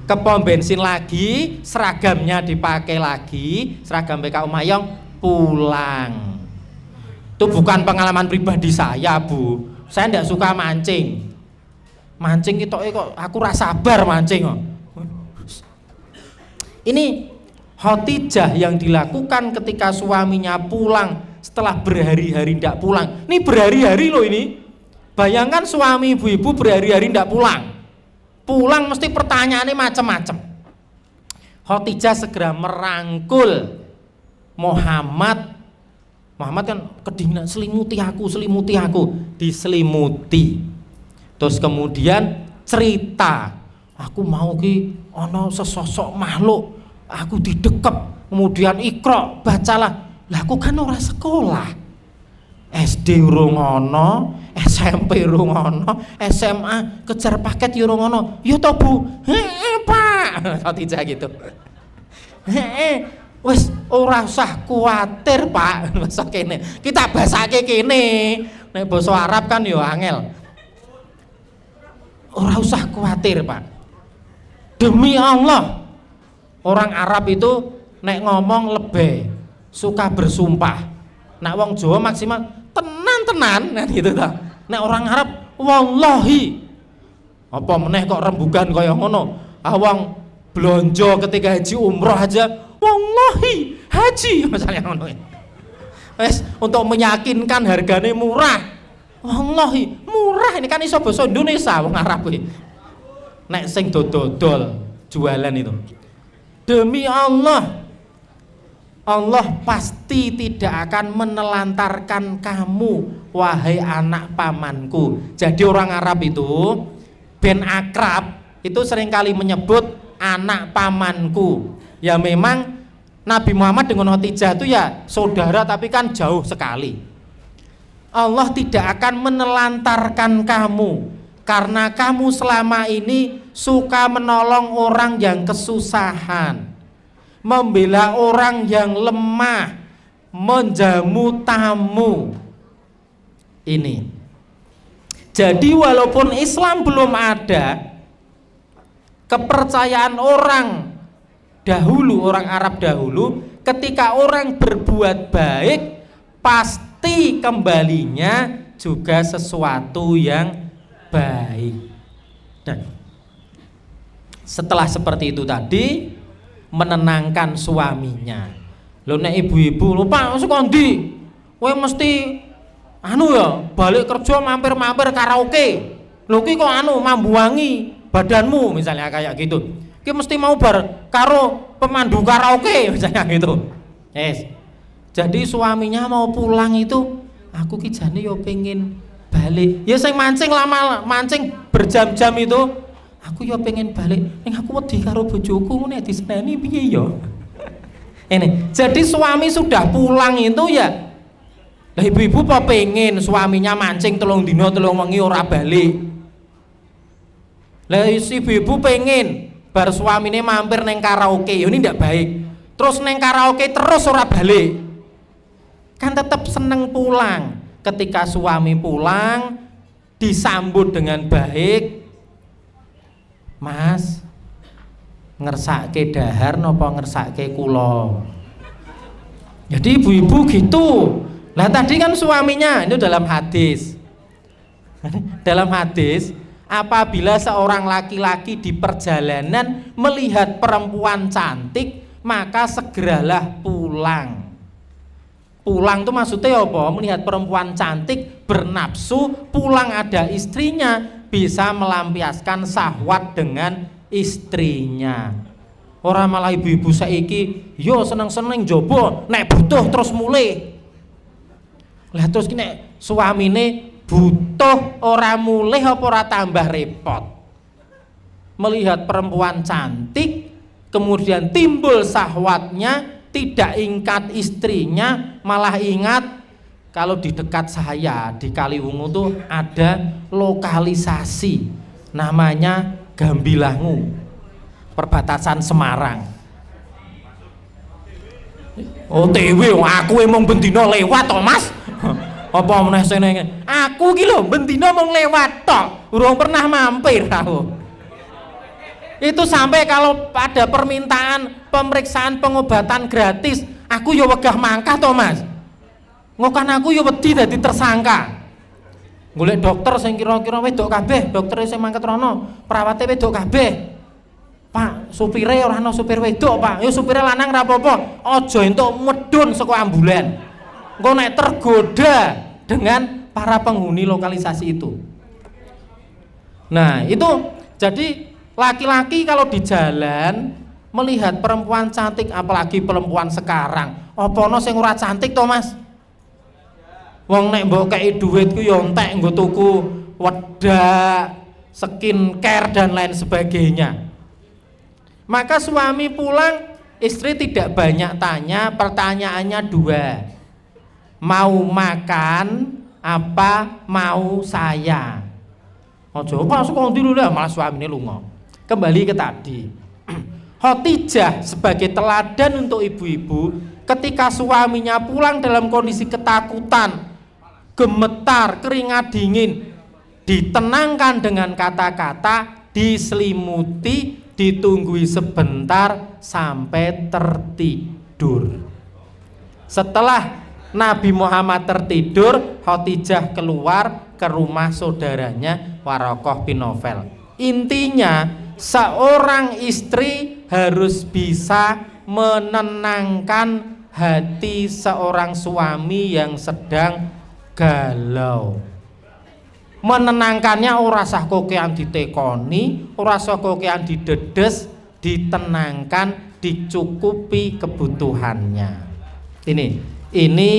ke pom bensin lagi, seragamnya dipakai lagi, seragam PKU Mayong, pulang. Itu bukan pengalaman pribadi saya, Bu. Saya tidak suka mancing. Mancing itu kok aku rasa sabar mancing kok. Ini Khadijah yang dilakukan ketika suaminya pulang setelah berhari-hari tidak pulang. Ini berhari-hari loh ini. Bayangkan suami ibu-ibu berhari-hari tidak pulang. Pulang mesti pertanyaannya macam-macam. Khadijah segera merangkul Muhammad. Muhammad kan kedinginan, selimuti aku, diselimuti. Terus kemudian cerita, aku mau ki ono sesosok makhluk. Aku didekep, kemudian Iqra, bacalah. Lah aku kan ora sekolah. SD urung ono, SMP urung ono, SMA kejar paket urung ono. Ya toh Bu? Heeh, Pak. Khadijah gitu. Heeh. Wis ora usah kuwatir, Pak. Basa kene. Kita basake kene. Nek basa Arab kan ya angel. Ora usah kuwatir, Pak. Demi Allah. Orang Arab itu nek ngomong lebih suka bersumpah. Nek wong Jawa maksimal tenan-tenan nah gitu ta. Nek orang Arab wallahi. Apa meneh kok rembugan kaya ngono. Wong blonjo ketika haji umroh aja wallahi haji misalnya ngono. Wes untuk meyakinkan harganya murah. Wallahi murah, ini kan iso basa Indonesia wong Arab iki. Nek sing dodol jualan itu. Demi Allah, Allah pasti tidak akan menelantarkan kamu, wahai anak pamanku. Jadi orang Arab itu ben akrab itu seringkali menyebut anak pamanku. Ya memang Nabi Muhammad dengan Khadijah itu ya saudara, tapi kan jauh sekali. Allah tidak akan menelantarkan kamu karena kamu selama ini suka menolong orang yang kesusahan, membela orang yang lemah, menjamu tamu. Ini. Jadi walaupun Islam belum ada, kepercayaan orang dahulu, orang Arab dahulu, ketika orang berbuat baik pasti kembalinya juga sesuatu yang baik. Dan setelah seperti itu tadi, menenangkan suaminya. Lho nek ibu-ibu lupa masuk kondi, kowe mesti balik kerja mampir-mampir karaoke. Lho ki kok mambuangi badanmu misalnya kayak gitu. Ki mesti mau bar karo pemandu karaoke misalnya gitu. Yes. Jadi suaminya mau pulang itu, aku ki jane yo pengen balik. Ya sing mancing lama, mancing berjam-jam itu, aku yo pengen balik. Ning aku wedi karo bojoku nek diseneni piye yo. Ini. Jadi suami sudah pulang itu ya. Lah ibu-ibu apa pengen suaminya mancing 3 dina 3 wengi ora balik. Lah si ibu-ibu pengen bar suamine mampir neng karaoke, ini ndak baik. Terus neng karaoke terus ora balik. Kan tetap seneng pulang. Ketika suami pulang disambut dengan baik. Mas, ngersake dahar napa ngersake kula? Jadi ibu-ibu gitu. Lah tadi kan suaminya itu dalam hadis. Dalam hadis, apabila seorang laki-laki di perjalanan melihat perempuan cantik, maka segeralah pulang. Pulang itu maksudnya apa? Melihat perempuan cantik, bernafsu, pulang ada istrinya, bisa melampiaskan syahwat dengan istrinya. Orang malah ibu-ibu saiki, yo seneng-seneng jobo, nek butuh terus mulai. Lah terus nek suamine butuh ora mulih apa ora tambah repot. Melihat perempuan cantik kemudian timbul syahwatnya, tidak ingat istrinya, malah ingat kalau di dekat saya di Kaliwungu tuh ada lokalisasi namanya Gambilangu, perbatasan Semarang. OTW aku emang bendino lewat toh Mas. Apa meneh senenge? Aku ki lho bendino mung lewat tok, urung pernah mampir aku. Itu sampai kalau ada permintaan pemeriksaan pengobatan gratis, aku ya wegah mangkah toh Mas. Ngokan aku ya wedi dadi tersangka. Golek dokter sing kira-kira wedok kabeh, dokter sing mangkat rono, perawate wedok kabeh. Pak, supire ora ana supir wedok, Pak. Ya supire lanang ra apa-apa. Aja entuk medun saka ambulan. Engko nek tergoda dengan para penghuni lokalisasi itu. Nah, itu jadi laki-laki kalau di jalan melihat perempuan cantik, apalagi perempuan sekarang, apa ono sing ora cantik to, Mas? Wong nek mbok kei dhuwit ku ya entek nggo tuku wedak, skincare dan lain sebagainya. Maka suami pulang, istri tidak banyak tanya, pertanyaannya 2. Mau makan apa mau saya? Ojo masuk kondi dulu lah, malah suaminya lunga. Kembali ke tadi. Khadijah sebagai teladan untuk ibu-ibu, ketika suaminya pulang dalam kondisi ketakutan, gemetar, keringat dingin, ditenangkan dengan kata-kata, diselimuti, ditunggui sebentar sampai tertidur. Setelah Nabi Muhammad tertidur, Khadijah keluar ke rumah saudaranya Warokoh bin Naufal. Intinya seorang istri harus bisa menenangkan hati seorang suami yang sedang galau. Menenangkannya ora sah kokean ditekoni, ora sah kokean didedes, ditenangkan, dicukupi kebutuhannya. Ini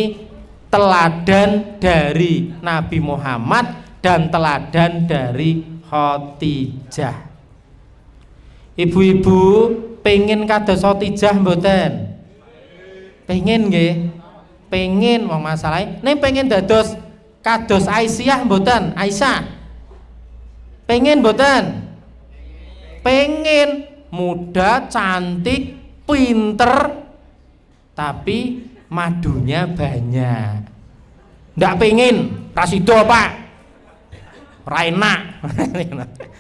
teladan dari Nabi Muhammad dan teladan dari Khadijah. Ibu-ibu pengen kados Khadijah mboten? Pengen nggih? Pengen wong masalahe ning pengen dados kados Aisyah mboten? Aisyah. Pengen mboten? Pengen, muda, cantik, pinter, tapi madunya banyak. Ndak pengen rasido Pak, Raina.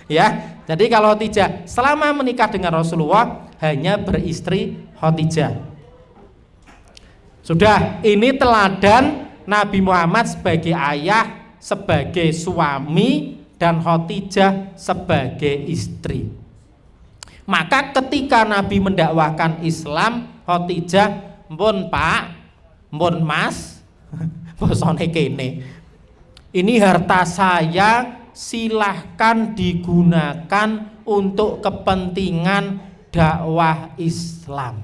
Ya, jadi kalau Khadijah selama menikah dengan Rasulullah hanya beristri Khadijah. Sudah, ini teladan Nabi Muhammad sebagai ayah, sebagai suami, dan Khadijah sebagai istri. Maka ketika Nabi mendakwahkan Islam, Khadijah, "Mpun Pak, mpun Mas," bosone kene, "ini harta saya, silahkan digunakan untuk kepentingan dakwah Islam."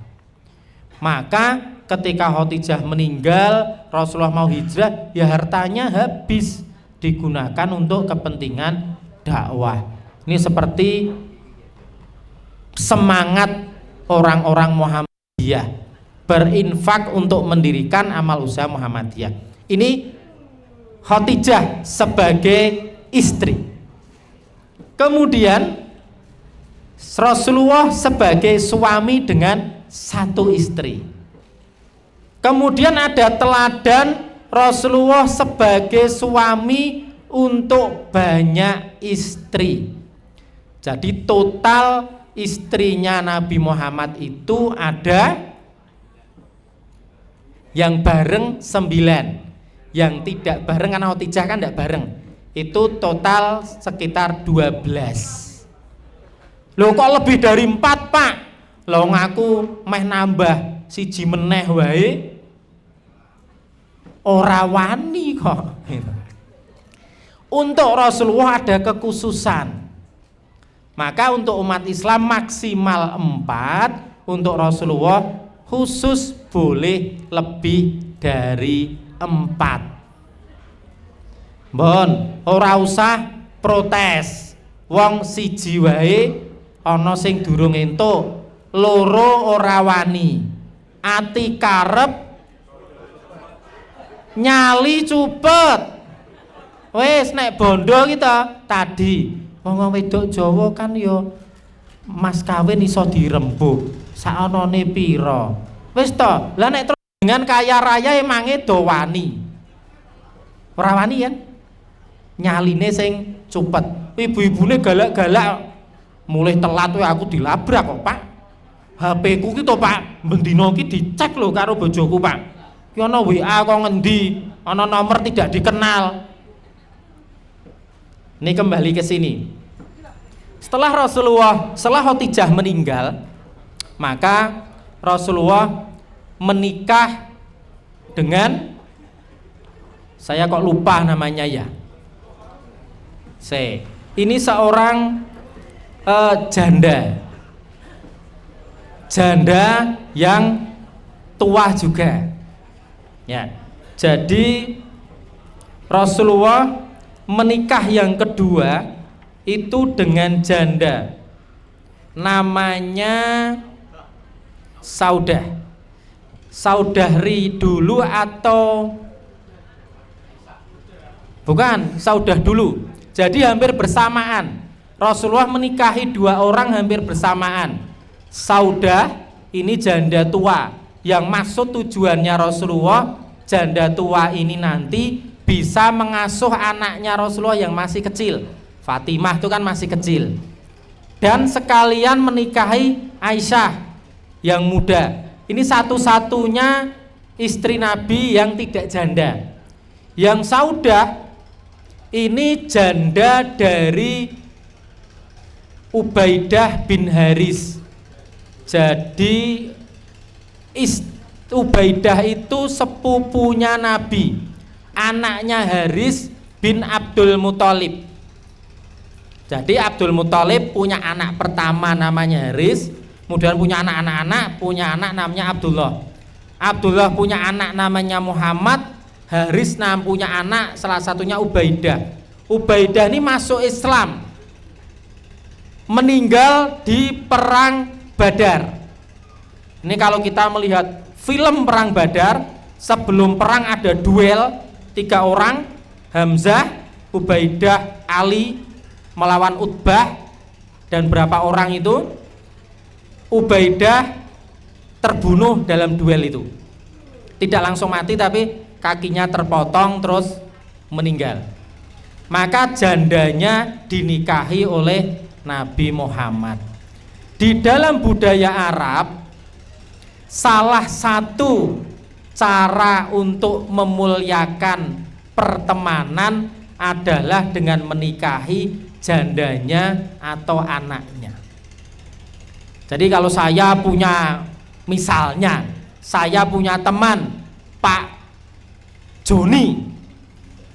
Maka ketika Khadijah meninggal, Rasulullah mau hijrah, ya hartanya habis digunakan untuk kepentingan dakwah. Ini seperti semangat orang-orang Muhammadiyah berinfak untuk mendirikan amal usaha Muhammadiyah. Ini Khadijah sebagai istri. Kemudian Rasulullah sebagai suami dengan satu istri. Kemudian ada teladan Rasulullah sebagai suami untuk banyak istri. Jadi total istrinya Nabi Muhammad itu ada yang bareng 9, yang tidak bareng karena Khadijah kan tidak bareng, itu total sekitar 12. Loh kok lebih dari 4 Pak? Loh ngaku meh nambah siji meneh wae ora wani kok. Untuk Rasulullah ada kekhususan. Maka untuk umat Islam maksimal 4, untuk Rasulullah khusus boleh lebih dari 4. Bon, ora usah protes. Wong siji wae ana sing durung entuk, loro ora wani. Ati karep nyali cupet. Wis nek bondo kita tadi wong wedok Jawa kan yo mas kawin iso dirembug sakonone pira. Wis to, lah nek dengan kaya raya emange do wani. Ora wani kan? Nyaline sing cupet. Ibu-ibune galak-galak mulai telat wae aku dilabrak kok, Pak. HP ku ki to, Pak, bendina ki dicek lho karo bojoku, Pak. Ki ana WA kok ngendi, ana nomor tidak dikenal. Ini kembali ke sini. Setelah Khadijah meninggal, maka Rasulullah menikah dengan, saya kok lupa namanya ya. Ini seorang janda yang tua juga. Ya. Jadi Rasulullah menikah yang kedua itu dengan janda namanya Saudahri dulu atau bukan, Saudah dulu. Jadi hampir bersamaan Rasulullah menikahi 2 orang hampir bersamaan. Saudah ini janda tua, yang maksud tujuannya Rasulullah janda tua ini nanti bisa mengasuh anaknya Rasulullah yang masih kecil. Fatimah itu kan masih kecil. Dan sekalian menikahi Aisyah yang muda. Ini satu-satunya istri Nabi yang tidak janda. Yang Saudah ini janda dari Ubaidah bin Haris. Jadi Ubaidah itu sepupunya Nabi, anaknya Haris bin Abdul Muthalib. Jadi Abdul Muthalib punya anak pertama namanya Haris, kemudian punya anak-anak, punya anak namanya Abdullah. Abdullah punya anak namanya Muhammad, Haris punya anak salah satunya Ubaidah. Ubaidah ini masuk Islam, meninggal di perang Badar. Ini kalau kita melihat film perang Badar, sebelum perang ada duel 3 orang, Hamzah, Ubaidah, Ali melawan Utbah dan berapa orang itu. Ubaidah terbunuh dalam duel itu. Tidak langsung mati tapi kakinya terpotong terus meninggal. Maka jandanya dinikahi oleh Nabi Muhammad. Di dalam budaya Arab, salah satu cara untuk memuliakan pertemanan adalah dengan menikahi jandanya atau anaknya. Jadi kalau saya punya, misalnya saya punya teman Pak Joni,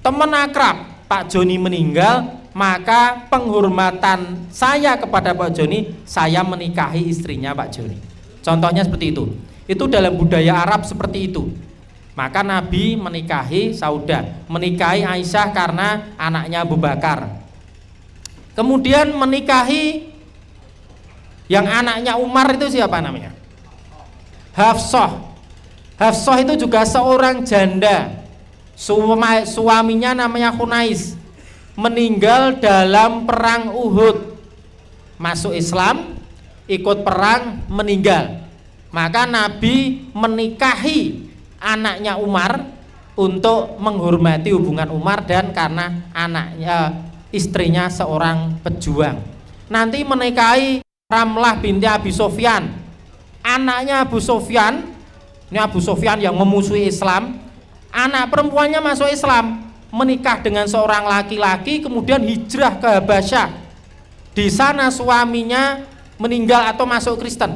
teman akrab, Pak Joni meninggal, maka penghormatan saya kepada Pak Joni, saya menikahi istrinya Pak Joni. Contohnya seperti itu. Itu dalam budaya Arab seperti itu. Maka Nabi menikahi Saudah, menikahi Aisyah karena anaknya Abu Bakar. Kemudian menikahi yang anaknya Umar itu siapa namanya? Hafsah. Hafsah itu juga seorang janda. Suaminya namanya Hunais, meninggal dalam perang Uhud. Masuk Islam, ikut perang, meninggal. Maka Nabi menikahi anaknya Umar untuk menghormati hubungan Umar dan karena anaknya, istrinya seorang pejuang. Nanti menikahi Ramlah binti Abi Sofyan, anaknya Abu Sofyan. Ini Abu Sofyan yang memusuhi Islam, anak perempuannya masuk Islam, menikah dengan seorang laki-laki, kemudian hijrah ke Habasyah. Di sana suaminya meninggal atau masuk Kristen,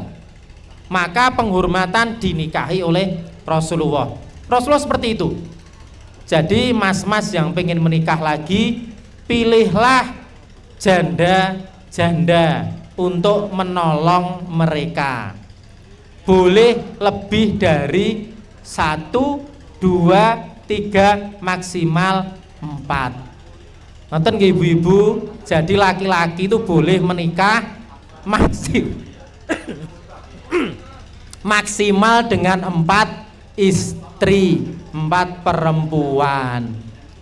maka penghormatan dinikahi oleh Rasulullah. Rasulullah seperti itu. Jadi mas-mas yang pengen menikah lagi, pilihlah janda-janda untuk menolong mereka. Boleh lebih dari 1, 2, 3, maksimal 4. Nonton nggih ibu-ibu, jadi laki-laki itu boleh menikah maksimal dengan 4 istri, 4 perempuan.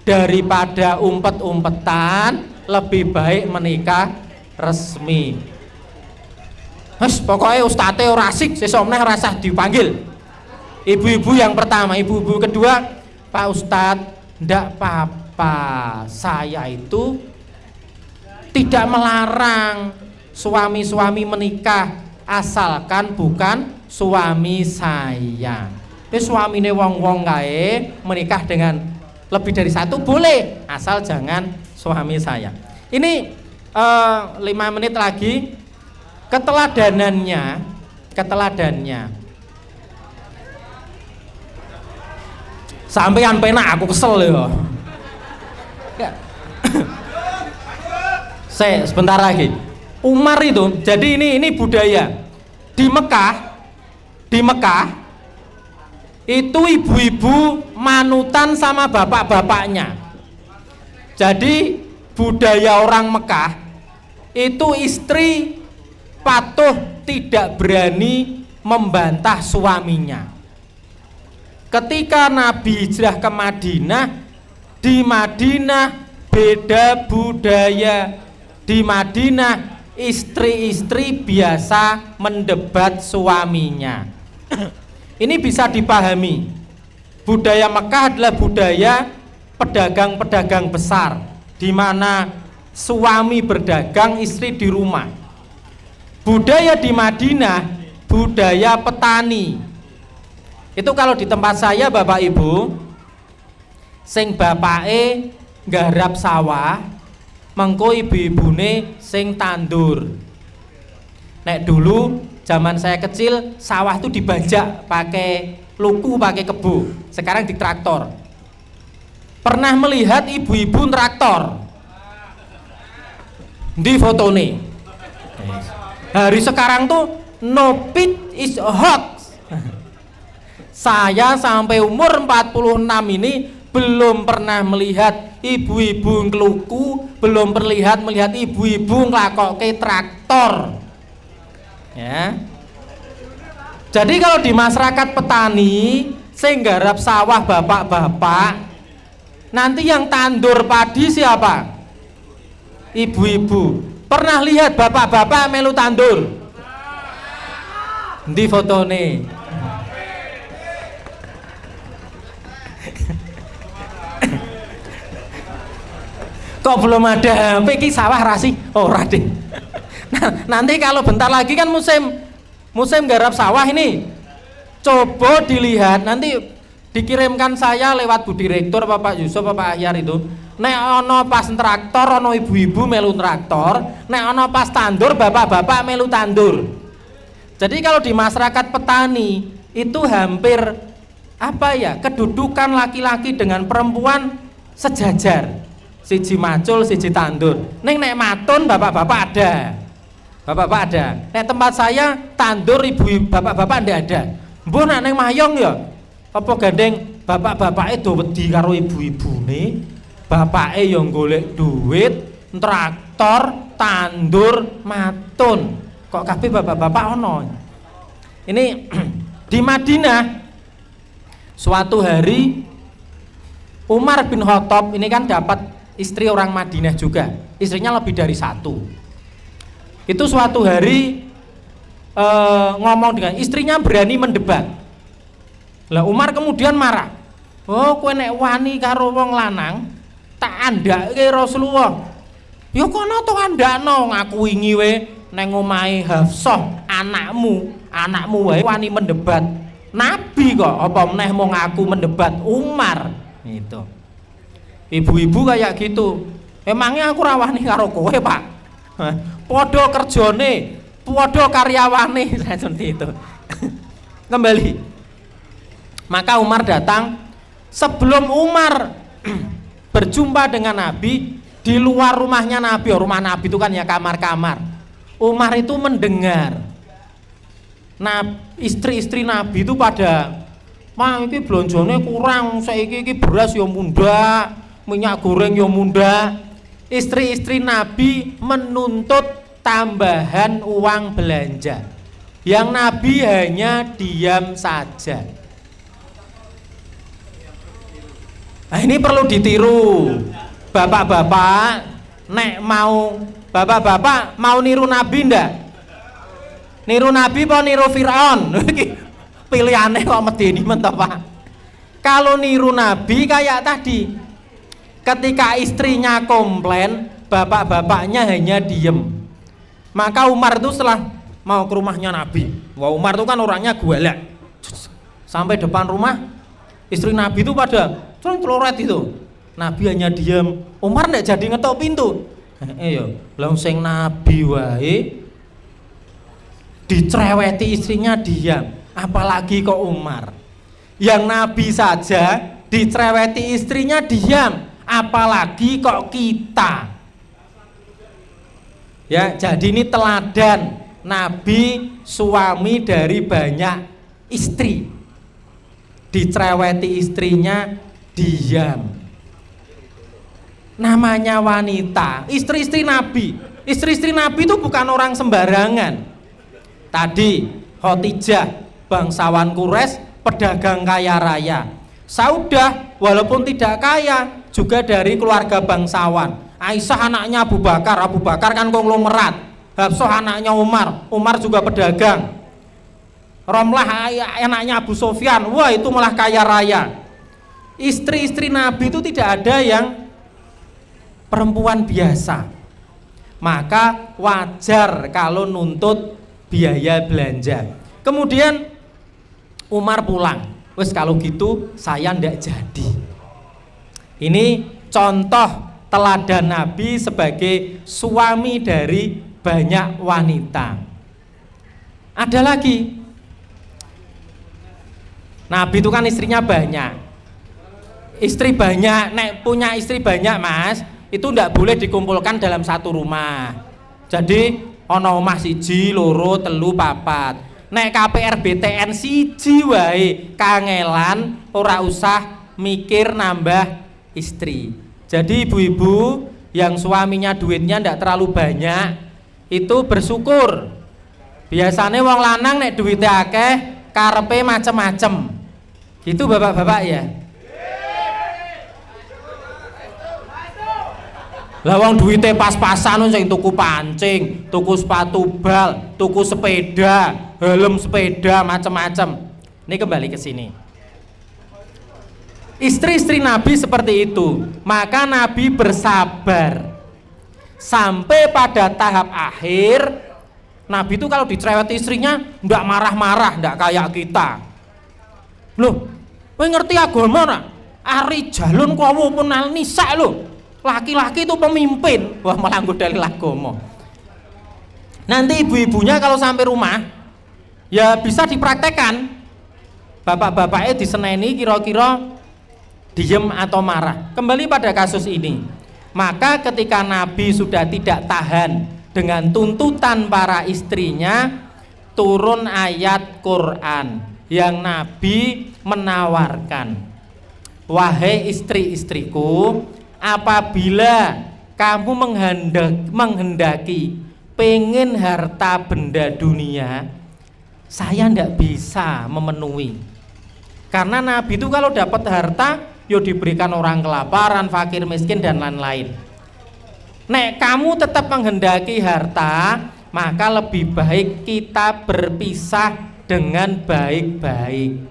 Daripada umpet-umpetan, lebih baik menikah resmi. Pokoknya ustadz ora asik, sesuk meneh rasah dipanggil. Ibu-ibu yang pertama, ibu-ibu kedua, Pak Ustadz, ndak apa-apa, saya itu tidak melarang suami-suami menikah, asalkan bukan suami saya. Suamine wong-wong kae menikah dengan lebih dari 1 boleh, asal jangan suami saya. Ini 5 menit lagi. Keteladanannya sampeyan penak, aku kesel ya. Sebentar lagi. Umar itu, jadi ini budaya di Mekah itu ibu-ibu manutan sama bapak-bapaknya. Jadi budaya orang Mekah itu istri patuh, tidak berani membantah suaminya. Ketika Nabi hijrah ke Madinah, di Madinah beda budaya. Di Madinah istri-istri biasa mendebat suaminya. Ini bisa dipahami. Budaya Mekah adalah budaya pedagang-pedagang besar, di mana suami berdagang, istri di rumah. Budaya di Madinah budaya petani. Itu kalau di tempat saya Bapak Ibu, sing bapake nggarap sawah, mengko ibu-ibune sing tandur. Nek dulu zaman saya kecil sawah itu dibajak pakai luku, pakai kebu. Sekarang di traktor. Pernah melihat ibu-ibu traktor? Di foto nih. Hari sekarang tuh no pit is hot. Saya sampai umur 46 ini belum pernah melihat ibu-ibu ngeluku, belum melihat ibu-ibu ngelakokke traktor. Ya. Jadi kalau di masyarakat petani, sing garap sawah bapak-bapak, nanti yang tandur padi siapa? Ibu-ibu. Pernah lihat bapak-bapak melu tandur? Di foto nih. Kok belum ada HP ki sawah rasi? Ora deh. Nah, nanti kalau bentar lagi kan musim garap sawah ini. Coba dilihat nanti dikirimkan saya lewat Bu Direktur Bapak Yusuf Bapak Ahyar itu. Nek ono pas traktor ono ibu-ibu melu traktor, nek ono pas tandur bapak-bapak melu tandur. Jadi kalau di masyarakat petani itu hampir apa ya, kedudukan laki-laki dengan perempuan sejajar. Siji macul, siji tandur. Nek matun bapak-bapak ada. Bapak-bapak ada. Nek tempat saya tandur ibu bapak-bapak ndak ada. Mbok nek neng mayong ya apa gandeng bapak-bapake do wedi karo ibu-ibune, bapake yang golek duit, traktor, tandur, matun. Kok kabeh bapak-bapak ono. Ini di Madinah suatu hari Umar bin Khattab ini kan dapat istri orang Madinah juga, istrinya lebih dari satu. Itu suatu hari ngomong dengan istrinya, berani mendebat. Lah Umar kemudian marah. Oh, kowe nek wani karo wong lanang tak andake Rasulullah. Ya kono to andakno, ngaku wingi we neng omahe Hafsah, anakmu wae wani mendebat Nabi kok, apa meneh mau ngaku mendebat Umar. Gitu. Ibu-ibu kayak gitu. Emangnya aku rawani karo kowe, Pak? Podo kerjane, podo karyawane, seperti itu. Kembali. Maka Umar datang. Sebelum Umar berjumpa dengan Nabi, di luar rumahnya Nabi, rumah Nabi itu kan ya kamar-kamar. Umar itu mendengar istri-istri Nabi itu pada, "Mah iki blonjone kurang, saiki iki beras ya munda, minyak goreng ya munda." Istri-istri Nabi menuntut tambahan uang belanja. Yang Nabi hanya diam saja. Nah, ini perlu ditiru. Bapak-bapak nek mau bapak-bapak mau niru Nabi ndak? Niru Nabi apa niru Firaun? Pilihane kok medeni men to, Pak. Kalau niru Nabi kayak tadi, ketika istrinya komplain, bapak-bapaknya hanya diem. Maka Umar itu setelah mau ke rumahnya Nabi, wah Umar itu kan orangnya galak. Sampai depan rumah, istri Nabi itu pada celoret itu. Nabi hanya diam. Umar ndak jadi ngetok pintu. Yo, lha sing Nabi wae dicereweti istrinya diam, apalagi kok Umar. Yang Nabi saja dicereweti istrinya diam, apalagi kok kita. Ya, jadi ini teladan Nabi, suami dari banyak istri. Dicereweti istrinya diam. Namanya wanita, istri-istri Nabi. Istri-istri Nabi itu bukan orang sembarangan. Tadi Khadijah, bangsawan Quraisy, pedagang kaya raya. Saudah walaupun tidak kaya juga dari keluarga bangsawan. Aisyah anaknya Abu Bakar, Abu Bakar kan konglomerat. Hafsah anaknya Umar, Umar juga pedagang. Romlah anaknya Abu Sufyan, wah itu malah kaya raya. Istri-istri Nabi itu tidak ada yang perempuan biasa. Maka wajar kalau nuntut biaya belanja. Kemudian Umar pulang, wes kalau gitu saya ndak jadi. Ini contoh teladan Nabi sebagai suami dari banyak wanita. Ada lagi, Nabi itu kan istrinya banyak. Istri banyak, nek punya istri banyak Mas, itu ndak boleh dikumpulkan dalam satu rumah. Jadi ono omah siji, loro, telu, papat. Nek KPR BTN siji wae kangelan, ora usah mikir nambah istri. Jadi ibu-ibu yang suaminya duitnya ndak terlalu banyak itu bersyukur. Biasanya wong lanang nek duitnya akeh karepe macem-macem. Gitu bapak-bapak ya. Lah wong duwite pas-pasan sing tuku pancing, tuku sepatu bal, tuku sepeda, helm sepeda macam-macam. Ini kembali ke sini. Istri-istri Nabi seperti itu, maka Nabi bersabar sampai pada tahap akhir. Nabi itu kalau dicerewet istrinya ndak marah-marah, ndak kayak kita. Loh, kowe ngerti agama ora? Ari jalun kawu punal nisa lho. Laki-laki itu pemimpin. Wah, malah nggo dalil agama. Nanti ibu-ibunya kalau sampai rumah ya bisa dipraktekkan. Bapak-bapaknya diseneni kira-kira diem atau marah. Kembali pada kasus ini, maka ketika Nabi sudah tidak tahan dengan tuntutan para istrinya, turun ayat Quran yang Nabi menawarkan, wahai istri-istriku, apabila kamu menghendaki pengen harta benda dunia, saya tidak bisa memenuhi. Karena Nabi itu kalau dapat harta yo diberikan orang kelaparan, fakir, miskin dan lain-lain. Nek kamu tetap menghendaki harta, maka lebih baik kita berpisah dengan baik-baik.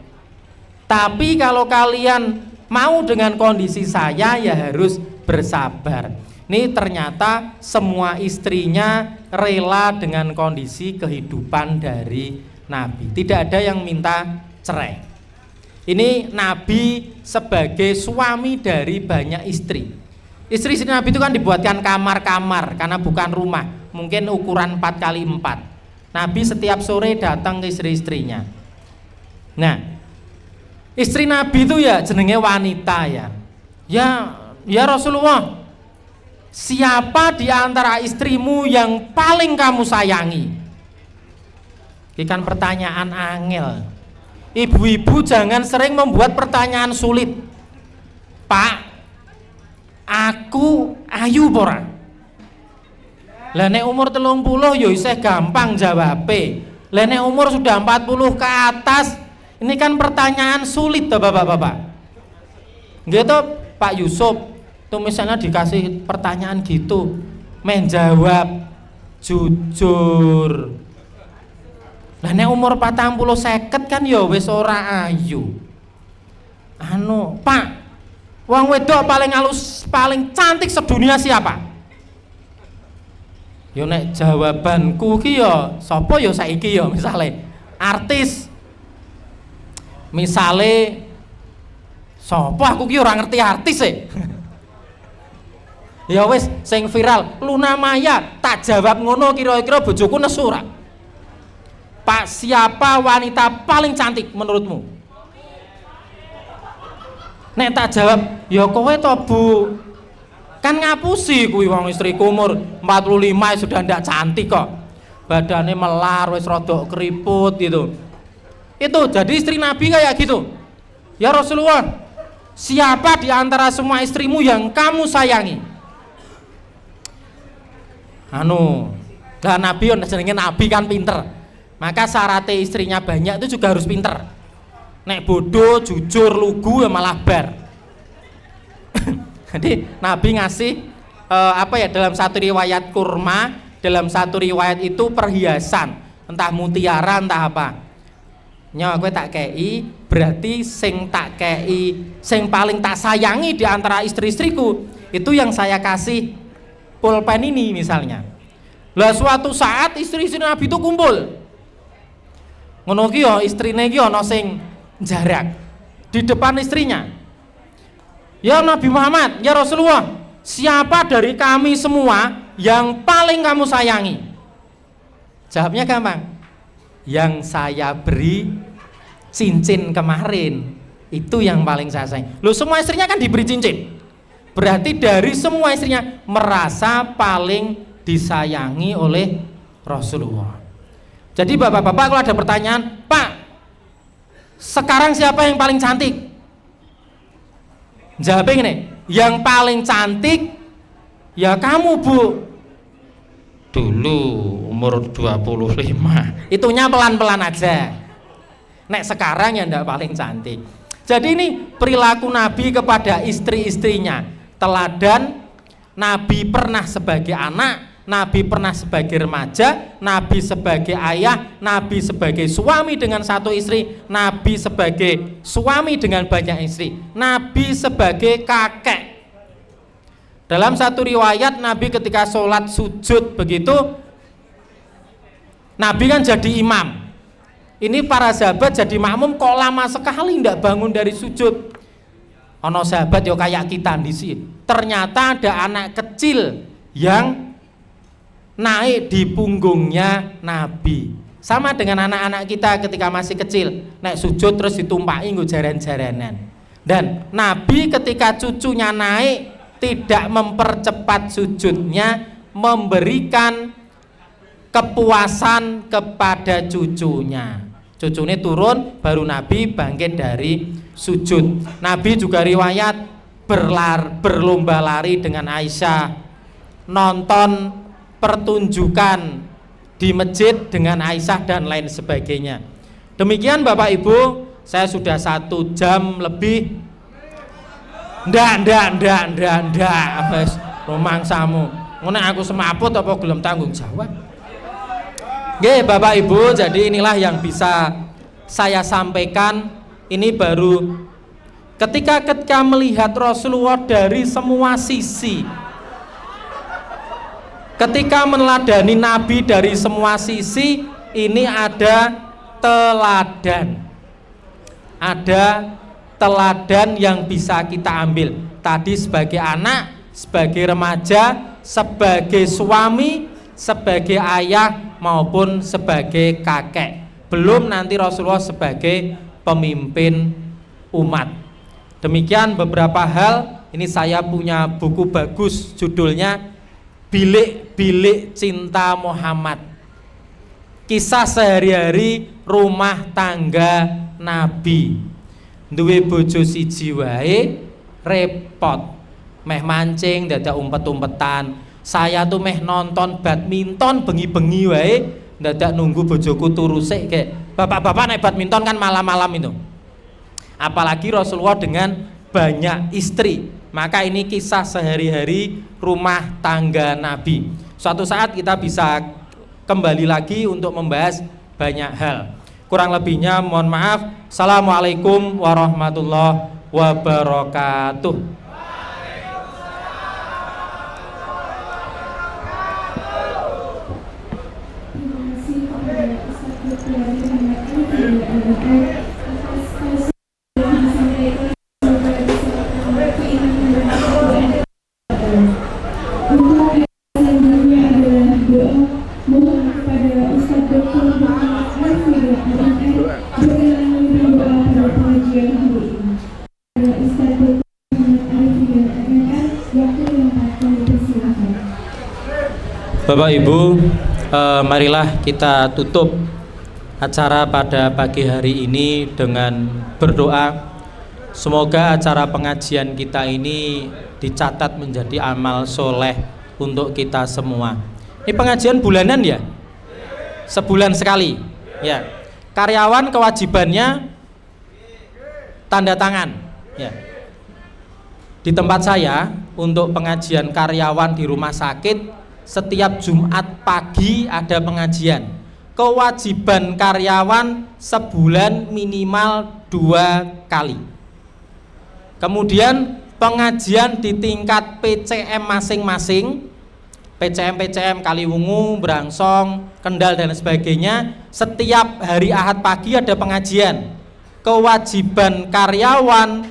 Tapi kalau kalian mau dengan kondisi saya, ya harus bersabar. Ini ternyata semua istrinya rela dengan kondisi kehidupan dari Nabi. Tidak ada yang minta cerai. Ini Nabi sebagai suami dari banyak istri. Istri-istri Nabi itu kan dibuatkan kamar-kamar karena bukan rumah, mungkin ukuran 4x4. Nabi setiap sore datang ke istri-istrinya. Nah, istri Nabi itu ya jenenge wanita ya. Ya Rasulullah, siapa di antara istrimu yang paling kamu sayangi? Ini kan pertanyaan angel. Ibu-ibu jangan sering membuat pertanyaan sulit. Pak, aku ayu pora. Lah nek umur 30 ya isih gampang jawabe. Lah nek umur sudah 40 ke atas, ini kan pertanyaan sulit toh Bapak-bapak. Nggih toh Pak Yusuf, tuh misalnya dikasih pertanyaan gitu, menjawab jujur. Lah nek umur 40-50 kan ya wis ora ayu. Pak, wong wedok paling halus, paling cantik sedunia siapa? Yo nek jawabanku ki ya sapa ya saiki ya, misale artis. Misale sapa aku ki ora ngerti artis e. Ya wis sing viral Luna Maya, tak jawab ngono kira-kira bojoku nesu ora? Pak, siapa wanita paling cantik menurutmu? Nek tak jawab, ya kowe to Bu. Kan ngapusi kuwi wong istriku umur 45 sudah ndak cantik kok. Badannya melar, wis rodok keriput gitu. Itu jadi istri Nabi kayak gitu. Ya Rasulullah, siapa di antara semua istrimu yang kamu sayangi? Lah Nabi jenenge Nabi kan pinter. Maka syaratnya istrinya banyak itu juga harus pinter. Nek bodoh, jujur, lugu ya malah bar. Jadi Nabi ngasih dalam satu riwayat kurma, dalam satu riwayat itu perhiasan, entah mutiara entah apa. Nyawa gue tak kei, berarti sing tak kei, sing paling tak sayangi di antara istri-istriku itu yang saya kasih pulpen ini misalnya. Lah suatu saat istri-istri Nabi itu kumpul. Ngono ki ya istrine ki ana sing jarak di depan istrinya. Ya Nabi Muhammad, ya Rasulullah, siapa dari kami semua yang paling kamu sayangi? Jawabnya gampang. Yang saya beri cincin kemarin, itu yang paling saya sayang. Loh, semua istrinya kan diberi cincin. Berarti dari semua istrinya merasa paling disayangi oleh Rasulullah. Jadi bapak-bapak kalau ada pertanyaan, Pak, sekarang siapa yang paling cantik? Jawabnya gini, yang paling cantik ya kamu Bu. Dulu umur 25, itunya pelan-pelan aja. Nek sekarang ya ndak paling cantik. Jadi ini perilaku Nabi kepada istri-istrinya. Teladan, Nabi pernah sebagai anak, Nabi pernah sebagai remaja, Nabi sebagai ayah, Nabi sebagai suami dengan satu istri, Nabi sebagai suami dengan banyak istri, Nabi sebagai kakek. Dalam satu riwayat Nabi ketika sholat sujud begitu, Nabi kan jadi imam. Ini para sahabat jadi makmum kok lama sekali tidak bangun dari sujud. Ono sahabat yo kayak kita di sini. Ternyata ada anak kecil yang naik di punggungnya Nabi. Sama dengan anak-anak kita ketika masih kecil, naik sujud terus ditumpaki nggo jaran-jaranan. Dan Nabi ketika cucunya naik tidak mempercepat sujudnya, memberikan kepuasan kepada cucunya. Cucunya turun baru Nabi bangkit dari sujud. Nabi juga riwayat berlomba lari dengan Aisyah, nonton pertunjukan di masjid dengan Aisyah dan lain sebagainya. Demikian Bapak Ibu, saya sudah 1 jam lebih. Ndak wis rumangsamu. Ngono aku semaput apa gelem tanggung jawab. Nggih Bapak Ibu, jadi inilah yang bisa saya sampaikan. Ini baru ketika melihat Rasulullah dari semua sisi, ketika meneladani Nabi dari semua sisi, ini ada teladan yang bisa kita ambil. Tadi sebagai anak, sebagai remaja, sebagai suami, sebagai ayah maupun sebagai kakek. Belum nanti Rasulullah sebagai pemimpin umat. Demikian beberapa hal. Ini saya punya buku bagus judulnya Bilik-bilik Cinta Muhammad. Kisah sehari-hari rumah tangga Nabi. Duwe bojo siji wae repot. Meh mancing dadak umpet-umpetan. Saya tuh meh nonton badminton bengi-bengi wae dadak nunggu bojoku turu sik kayak bapak-bapak naik badminton kan malam-malam itu. Apalagi Rasulullah dengan banyak istri. Maka ini kisah sehari-hari rumah tangga Nabi. Suatu saat kita bisa kembali lagi untuk membahas banyak hal. Kurang lebihnya mohon maaf. Assalamualaikum warahmatullahi wabarakatuh. Bapak Ibu, marilah kita tutup acara pada pagi hari ini dengan berdoa. Semoga acara pengajian kita ini dicatat menjadi amal soleh untuk kita semua. Ini pengajian bulanan ya? Sebulan sekali ya. Karyawan kewajibannya tanda tangan ya. Di tempat saya untuk pengajian karyawan di rumah sakit, setiap Jumat pagi ada pengajian. Kewajiban karyawan sebulan minimal 2 kali. Kemudian pengajian di tingkat PCM masing-masing, PCM Kaliwungu, Brangsong, Kendal dan sebagainya, setiap hari Ahad pagi ada pengajian. Kewajiban karyawan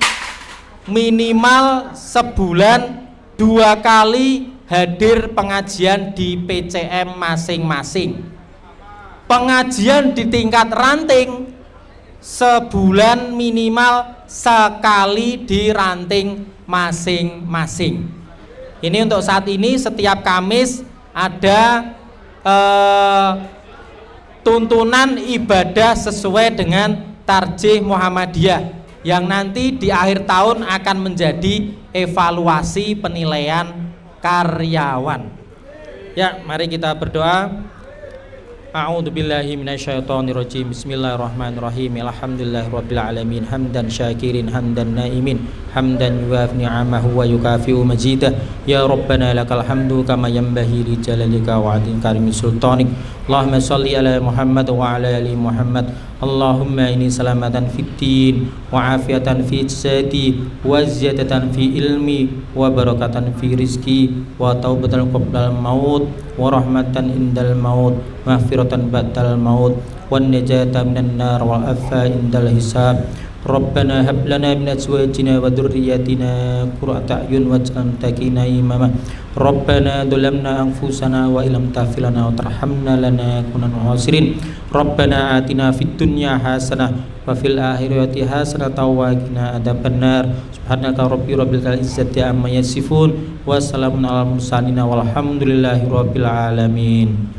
minimal sebulan 2 kali hadir pengajian di PCM masing-masing. Pengajian di tingkat ranting sebulan minimal sekali di ranting masing-masing. Ini untuk saat ini setiap Kamis ada tuntunan ibadah sesuai dengan Tarjih Muhammadiyah yang nanti di akhir tahun akan menjadi evaluasi penilaian karyawan. Ya, mari kita berdoa. A'udzu billahi minasyaitonir rajim. Bismillahirrahmanirrahim. Alhamdulillahirabbil alamin. Hamdan syakirin hamdan naimin. Hamdan yuwafi ni'amahu wa yukafi'u majidah. Ya Rabbana lakal hamdu kama yanbaghi li jalalika wa 'azimi karimi sultanik. Allahumma shalli ala Muhammad wa ala ali Muhammad. Allahumma inni salamatan fid din wa afiatan fi jasadi wa ziyadatan fi ilmi wa barakatan fi rizki wa taubatan qabla al-maut wa rahmatan indal maut maghfiratan ba'dal maut wan najata minan nar wal afa indal hisab. Rabbana hab lana min azwajina wa dhurriyyatina qurrata a'yun waj'alna muttaqina imama. Rabbana dhalamna anfusana wa illam taghfir lana wa tarhamna lanakunanna khasirin. Rabbana atina fid dunya hasanah wa fil akhirati hasanah wa qina adzabannar. Subhanaka rabbil izzati amma yasifun wa salamun alal mursalin walhamdulillahi rabbil alamin.